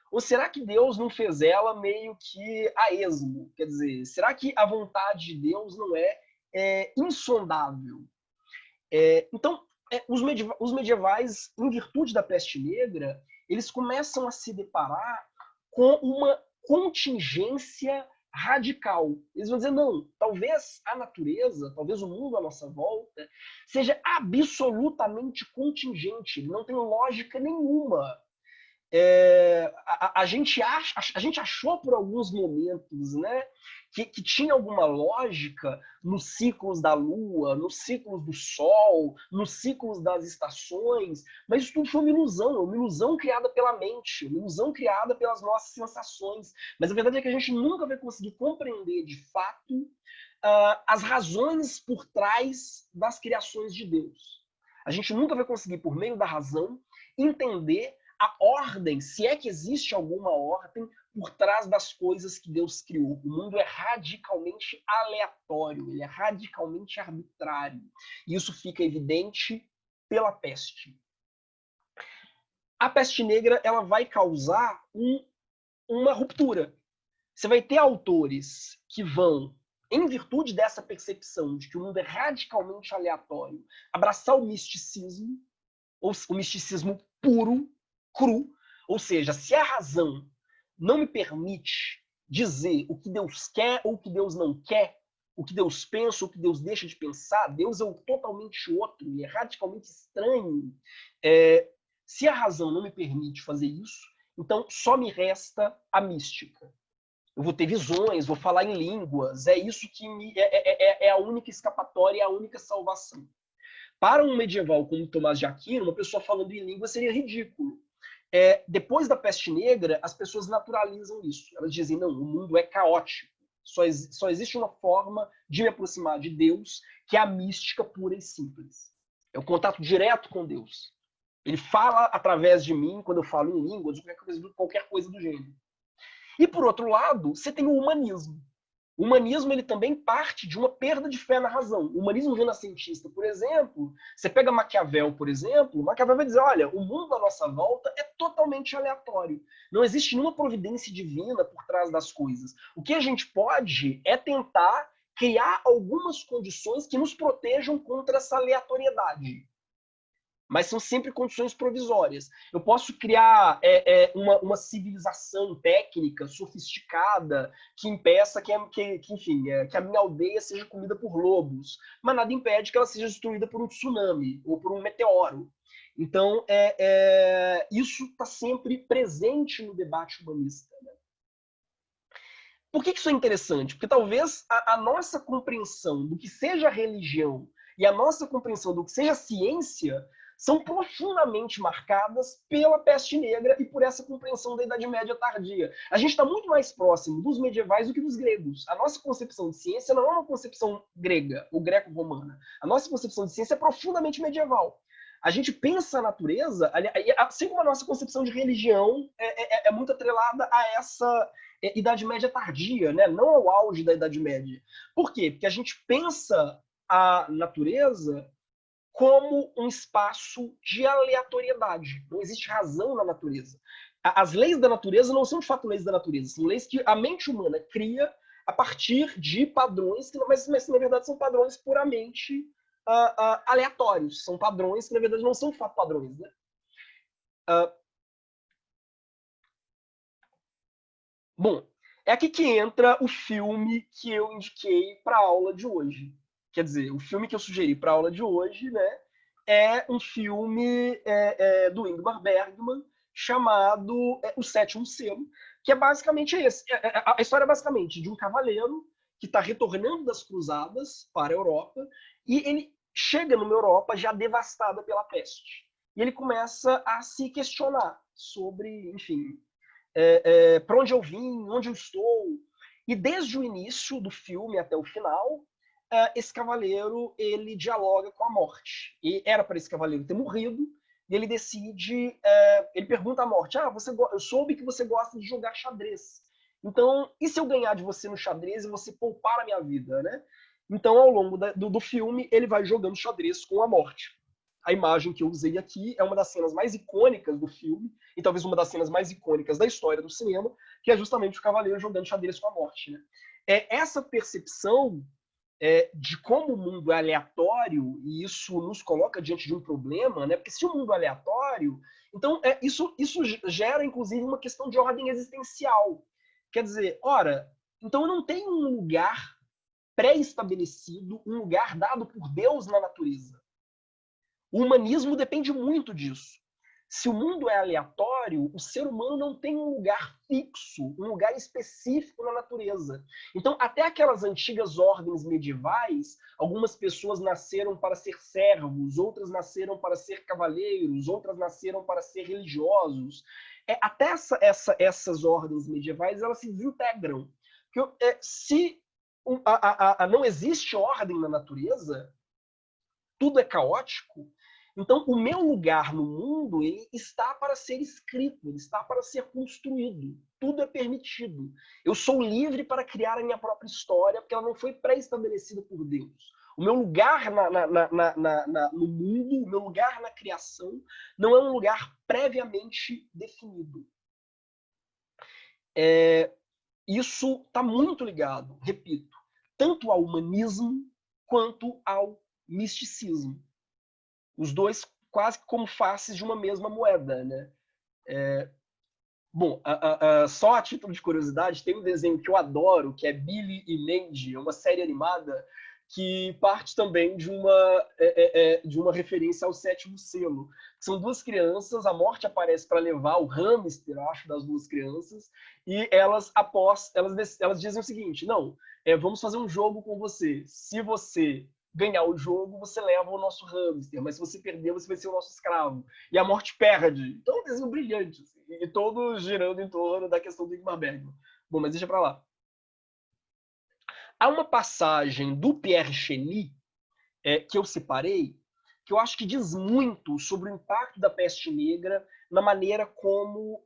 Ou será que Deus não fez ela meio que a esmo? Quer dizer, será que a vontade de Deus não é insondável? Então, os medievais, em virtude da peste negra, eles começam a se deparar com uma contingência radical. Eles vão dizer, não, talvez a natureza, talvez o mundo à nossa volta, seja absolutamente contingente, não tem lógica nenhuma. A gente achou por alguns momentos, né, que tinha alguma lógica nos ciclos da Lua, nos ciclos do Sol, nos ciclos das estações, mas isso tudo foi uma ilusão criada pela mente, uma ilusão criada pelas nossas sensações. Mas a verdade é que a gente nunca vai conseguir compreender de fato as razões por trás das criações de Deus. A gente nunca vai conseguir, por meio da razão, entender a ordem, se é que existe alguma ordem por trás das coisas que Deus criou. O mundo é radicalmente aleatório, ele é radicalmente arbitrário. E isso fica evidente pela peste. A peste negra ela vai causar uma ruptura. Você vai ter autores que vão, em virtude dessa percepção de que o mundo é radicalmente aleatório, abraçar o misticismo, ou o misticismo puro, cru, ou seja, se a razão não me permite dizer o que Deus quer ou o que Deus não quer, o que Deus pensa ou o que Deus deixa de pensar, Deus é o totalmente outro, ele é radicalmente estranho. Se a razão não me permite fazer isso, então só me resta a mística. Eu vou ter visões, vou falar em línguas, é isso que é a única escapatória, é a única salvação. Para um medieval como Tomás de Aquino, uma pessoa falando em língua seria ridículo. Depois da peste negra, as pessoas naturalizam isso. Elas dizem, não, o mundo é caótico. Só existe uma forma de me aproximar de Deus, que é a mística pura e simples. É o contato direto com Deus. Ele fala através de mim, quando eu falo em línguas, qualquer coisa do gênero. E, por outro lado, você tem o humanismo. O humanismo ele também parte de uma perda de fé na razão. O humanismo renascentista, por exemplo, você pega Maquiavel, por exemplo, Maquiavel vai dizer, olha, o mundo à nossa volta é totalmente aleatório. Não existe nenhuma providência divina por trás das coisas. O que a gente pode é tentar criar algumas condições que nos protejam contra essa aleatoriedade. Mas são sempre condições provisórias. Eu posso criar uma civilização técnica, sofisticada, que impeça que a minha aldeia seja comida por lobos, mas nada impede que ela seja destruída por um tsunami ou por um meteoro. Então, isso está sempre presente no debate humanista. Né? Por que isso é interessante? Porque talvez a nossa compreensão do que seja religião e a nossa compreensão do que seja ciência são profundamente marcadas pela peste negra e por essa compreensão da Idade Média tardia. A gente está muito mais próximo dos medievais do que dos gregos. A nossa concepção de ciência não é uma concepção grega ou greco-romana. A nossa concepção de ciência é profundamente medieval. A gente pensa a natureza, assim como a nossa concepção de religião é muito atrelada a essa Idade Média tardia, né? Não ao auge da Idade Média. Por quê? Porque a gente pensa a natureza como um espaço de aleatoriedade. Não existe razão na natureza. As leis da natureza não são de fato leis da natureza, são leis que a mente humana cria a partir de padrões, mas na verdade são padrões puramente aleatórios. São padrões que na verdade não são de fato padrões. Né? Bom, é aqui que entra o filme que eu indiquei para a aula de hoje. Quer dizer, o filme que eu sugeri para a aula de hoje, né, é um filme do Ingmar Bergman chamado O Sétimo Selo, que é basicamente esse. A história é basicamente de um cavaleiro que está retornando das cruzadas para a Europa e ele chega numa Europa já devastada pela peste. E ele começa a se questionar sobre, enfim, para onde eu vim, onde eu estou. E desde o início do filme até o final, esse cavaleiro ele dialoga com a morte. E era para esse cavaleiro ter morrido, e ele decide, ele pergunta à morte, eu soube que você gosta de jogar xadrez. Então, e se eu ganhar de você no xadrez e você poupar a minha vida, né? Então, ao longo do filme, ele vai jogando xadrez com a morte. A imagem que eu usei aqui é uma das cenas mais icônicas do filme, e talvez uma das cenas mais icônicas da história do cinema, que é justamente o cavaleiro jogando xadrez com a morte. Né? Essa percepção de como o mundo é aleatório, e isso nos coloca diante de um problema, né? Porque se o mundo é aleatório, então isso gera, inclusive, uma questão de ordem existencial. Quer dizer, ora, então eu não tenho um lugar pré-estabelecido, um lugar dado por Deus na natureza. O humanismo depende muito disso. Se o mundo é aleatório, o ser humano não tem um lugar fixo, um lugar específico na natureza. Então, até aquelas antigas ordens medievais, algumas pessoas nasceram para ser servos, outras nasceram para ser cavaleiros, outras nasceram para ser religiosos. Até essas ordens medievais, elas se desintegram. Se não existe ordem na natureza, tudo é caótico, então o meu lugar no mundo ele está para ser escrito, ele está para ser construído. Tudo é permitido. Eu sou livre para criar a minha própria história, porque ela não foi pré-estabelecida por Deus. O meu lugar no mundo, o meu lugar na criação, não é um lugar previamente definido. Isso está muito ligado, repito, tanto ao humanismo quanto ao misticismo. Os dois quase como faces de uma mesma moeda, né? Bom, só a título de curiosidade, tem um desenho que eu adoro, que é Billy e Mandy, é uma série animada que parte também de uma referência ao sétimo selo. São duas crianças, a morte aparece para levar o hamster, eu acho, das duas crianças, e elas dizem o seguinte, não, vamos fazer um jogo com você. Se você ganhar o jogo, você leva o nosso hamster, mas se você perder, você vai ser o nosso escravo. E a morte perde. Então é um desenho brilhante, assim, e todo girando em torno da questão do Ingmar Bergman. Bom, mas deixa pra lá. Há uma passagem do Pierre Cheny, que eu separei, que eu acho que diz muito sobre o impacto da peste negra na maneira como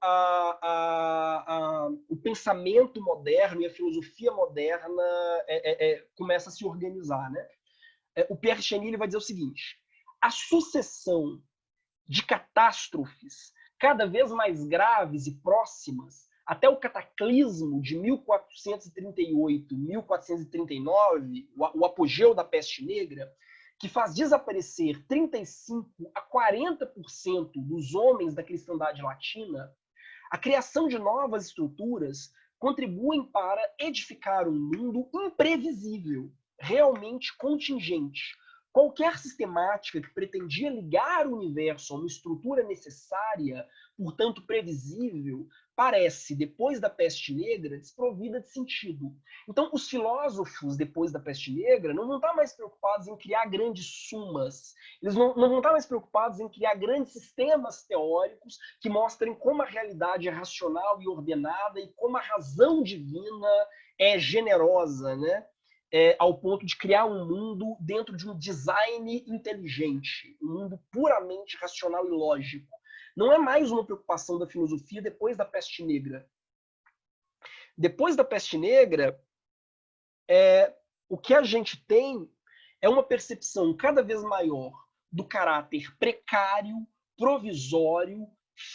o pensamento moderno e a filosofia moderna começa a se organizar, né? O Pierre Cheny ele vai dizer o seguinte: a sucessão de catástrofes cada vez mais graves e próximas, até o cataclismo de 1438, 1439, o apogeu da peste negra, que faz desaparecer 35 a 40% dos homens da cristandade latina, a criação de novas estruturas contribuem para edificar um mundo imprevisível, realmente contingente. Qualquer sistemática que pretendia ligar o universo a uma estrutura necessária, portanto previsível, parece, depois da peste negra, desprovida de sentido. Então, os filósofos, depois da peste negra, não vão estar mais preocupados em criar grandes sumas, eles não vão estar mais preocupados em criar grandes sistemas teóricos que mostrem como a realidade é racional e ordenada e como a razão divina é generosa, né? Ao ponto de criar um mundo dentro de um design inteligente, um mundo puramente racional e lógico. Não é mais uma preocupação da filosofia depois da peste negra. Depois da peste negra, o que a gente tem é uma percepção cada vez maior do caráter precário, provisório,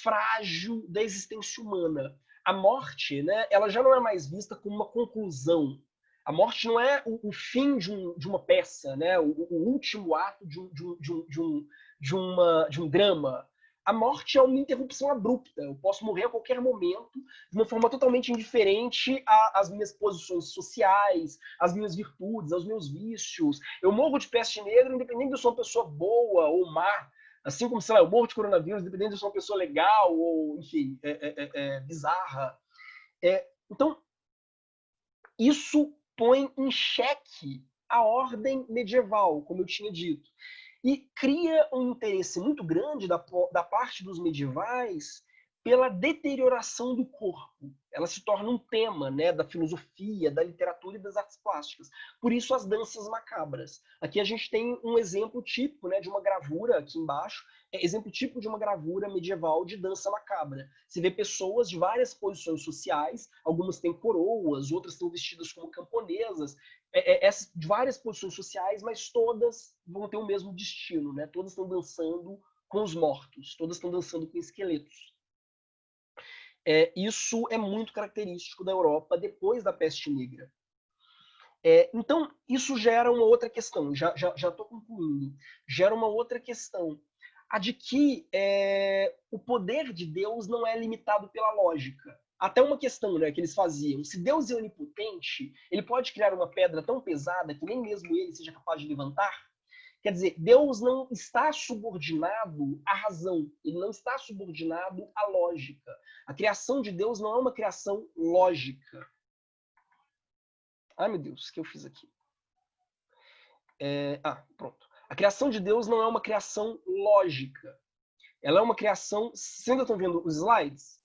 frágil da existência humana. A morte, né, ela já não é mais vista como uma conclusão. A morte não é o fim de uma peça, né, o último ato de um drama. A morte é uma interrupção abrupta. Eu posso morrer a qualquer momento, de uma forma totalmente indiferente às minhas posições sociais, às minhas virtudes, aos meus vícios. Eu morro de peste negra, independente de eu ser uma pessoa boa ou má. Assim como, sei lá, eu morro de coronavírus, independente de eu ser uma pessoa legal ou, enfim, bizarra. Então, isso põe em xeque a ordem medieval, como eu tinha dito. E cria um interesse muito grande da parte dos medievais pela deterioração do corpo. Ela se torna um tema, né, da filosofia, da literatura e das artes plásticas. Por isso as danças macabras. Aqui a gente tem um exemplo típico, né, de uma gravura aqui embaixo, exemplo típico de uma gravura medieval de dança macabra. Você vê pessoas de várias posições sociais, algumas têm coroas, outras estão vestidas como camponesas, de várias posições sociais, mas todas vão ter o mesmo destino, né? Todas estão dançando com os mortos, todas estão dançando com esqueletos. Isso é muito característico da Europa depois da peste negra. Então, isso gera uma outra questão, já estou concluindo, gera uma outra questão, a de que o poder de Deus não é limitado pela lógica. Até uma questão, né, que eles faziam, se Deus é onipotente, ele pode criar uma pedra tão pesada que nem mesmo ele seja capaz de levantar? Quer dizer, Deus não está subordinado à razão, ele não está subordinado à lógica. A criação de Deus não é uma criação lógica. Ai, meu Deus, o que eu fiz aqui? Pronto. A criação de Deus não é uma criação lógica. Ela é uma criação... Vocês ainda estão vendo os slides?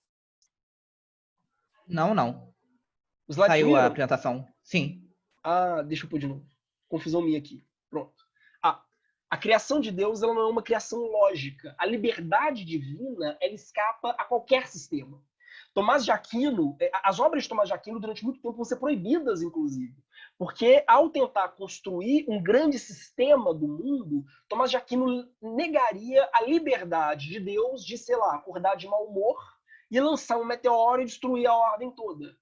Não. Os slides Saiu a sumiram? apresentação. Sim. Deixa eu pôr de novo. Confusão minha aqui. Pronto. A criação de Deus ela não é uma criação lógica. A liberdade divina ela escapa a qualquer sistema. Tomás de Aquino, as obras de Tomás de Aquino durante muito tempo vão ser proibidas, inclusive. Porque ao tentar construir um grande sistema do mundo, Tomás de Aquino negaria a liberdade de Deus de, sei lá, acordar de mau humor e lançar um meteoro e destruir a ordem toda.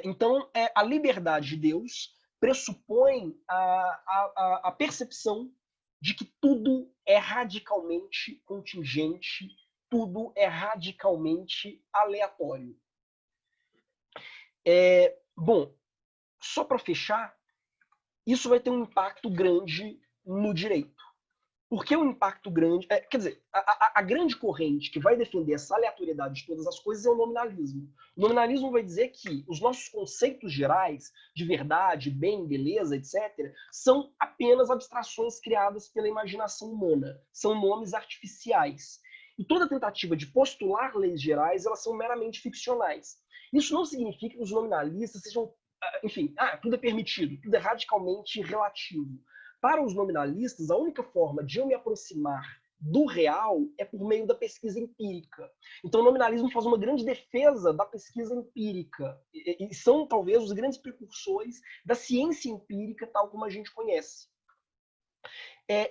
Então, a liberdade de Deus pressupõe a percepção de que tudo é radicalmente contingente, tudo é radicalmente aleatório. Bom, só para fechar, isso vai ter um impacto grande no direito. Por que um impacto grande? Quer dizer, a grande corrente que vai defender essa aleatoriedade de todas as coisas é o nominalismo. O nominalismo vai dizer que os nossos conceitos gerais de verdade, bem, beleza, etc., são apenas abstrações criadas pela imaginação humana. São nomes artificiais. E toda tentativa de postular leis gerais, elas são meramente ficcionais. Isso não significa que os nominalistas sejam... Enfim, tudo é permitido, tudo é radicalmente relativo. Para os nominalistas, a única forma de eu me aproximar do real é por meio da pesquisa empírica. Então, o nominalismo faz uma grande defesa da pesquisa empírica. E são, talvez, os grandes precursores da ciência empírica, tal como a gente conhece.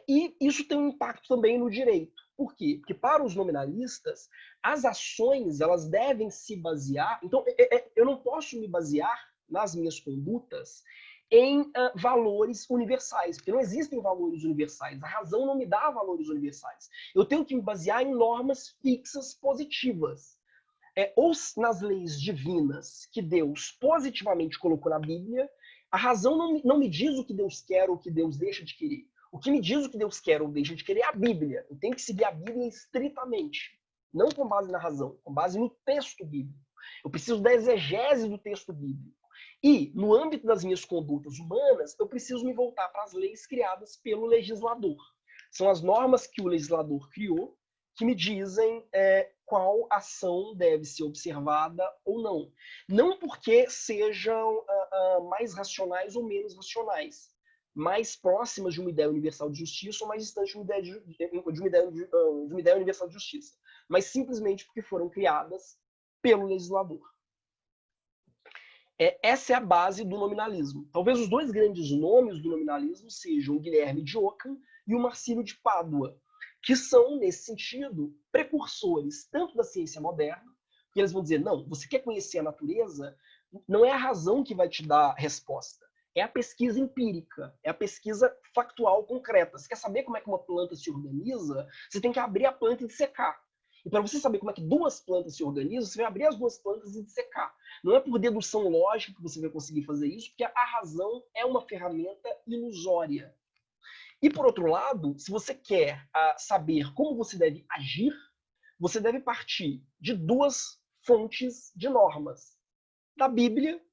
E isso tem um impacto também no direito. Por quê? Porque, para os nominalistas, as ações elas devem se basear... Então, eu não posso me basear nas minhas condutas em valores universais, porque não existem valores universais. A razão não me dá valores universais. Eu tenho que me basear em normas fixas positivas. Ou nas leis divinas que Deus positivamente colocou na Bíblia, a razão não me diz o que Deus quer ou o que Deus deixa de querer. O que me diz o que Deus quer ou deixa de querer é a Bíblia. Eu tenho que seguir a Bíblia estritamente. Não com base na razão, com base no texto bíblico. Eu preciso da exegese do texto bíblico. E, no âmbito das minhas condutas humanas, eu preciso me voltar para as leis criadas pelo legislador. São as normas que o legislador criou que me dizem qual ação deve ser observada ou não. Não porque sejam mais racionais ou menos racionais, mais próximas de uma ideia universal de justiça ou mais distantes de uma ideia universal de justiça, mas simplesmente porque foram criadas pelo legislador. Essa é a base do nominalismo. Talvez os dois grandes nomes do nominalismo sejam o Guilherme de Ockham e o Marcílio de Pádua, que são, nesse sentido, precursores tanto da ciência moderna, que eles vão dizer, não, você quer conhecer a natureza, não é a razão que vai te dar a resposta, é a pesquisa empírica, é a pesquisa factual concreta. Você quer saber como é que uma planta se organiza, você tem que abrir a planta e dissecar. E para você saber como é que duas plantas se organizam, você vai abrir as duas plantas e dissecar. Não é por dedução lógica que você vai conseguir fazer isso, porque a razão é uma ferramenta ilusória. E, por outro lado, se você quer saber como você deve agir, você deve partir de duas fontes de normas. Da Bíblia,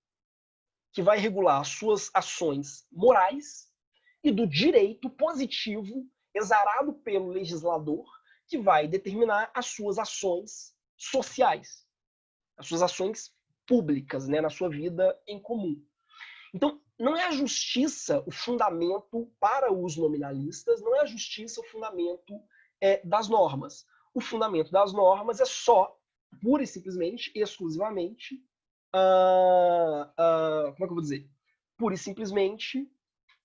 que vai regular as suas ações morais, e do direito positivo exarado pelo legislador, que vai determinar as suas ações sociais, as suas ações públicas, né, na sua vida em comum. Então, não é a justiça o fundamento para os nominalistas, não é a justiça o fundamento das normas. O fundamento das normas é só, pura e simplesmente, exclusivamente, como é que eu vou dizer? Pura e simplesmente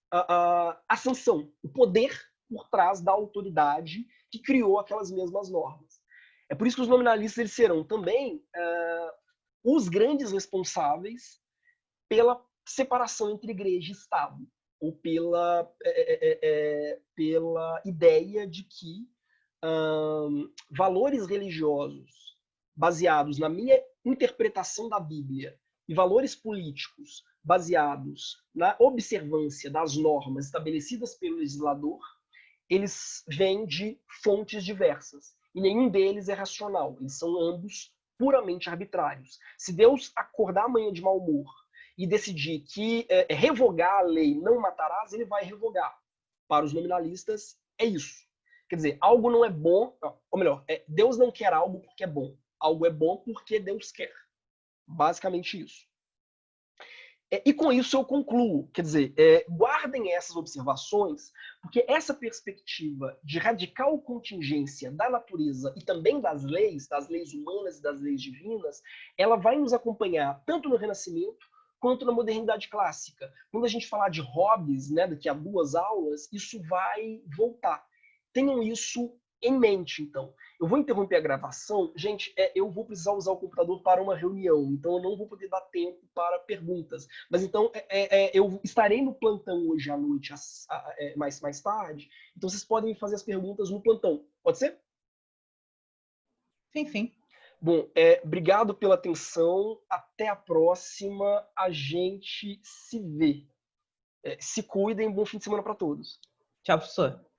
a sanção, o poder por trás da autoridade que criou aquelas mesmas normas. É por isso que os nominalistas eles serão também os grandes responsáveis pela separação entre igreja e Estado, ou pela ideia de que valores religiosos baseados na minha interpretação da Bíblia e valores políticos baseados na observância das normas estabelecidas pelo legislador, eles vêm de fontes diversas. E nenhum deles é racional. Eles são ambos puramente arbitrários. Se Deus acordar amanhã de mau humor e decidir que revogar a lei não matarás, ele vai revogar. Para os nominalistas, é isso. Quer dizer, algo não é bom, ou melhor, Deus não quer algo porque é bom. Algo é bom porque Deus quer. Basicamente isso. E com isso eu concluo, quer dizer, guardem essas observações, porque essa perspectiva de radical contingência da natureza e também das leis humanas e das leis divinas, ela vai nos acompanhar tanto no Renascimento quanto na modernidade clássica. Quando a gente falar de Hobbes, né, daqui a 2 aulas, isso vai voltar. Tenham isso em mente, então. Eu vou interromper a gravação. Gente, eu vou precisar usar o computador para uma reunião, então eu não vou poder dar tempo para perguntas. Mas então, eu estarei no plantão hoje à noite, mais tarde, então vocês podem me fazer as perguntas no plantão. Pode ser? Sim, sim. Bom, obrigado pela atenção. Até a próxima. A gente se vê. Se cuidem. Bom fim de semana para todos. Tchau, professor.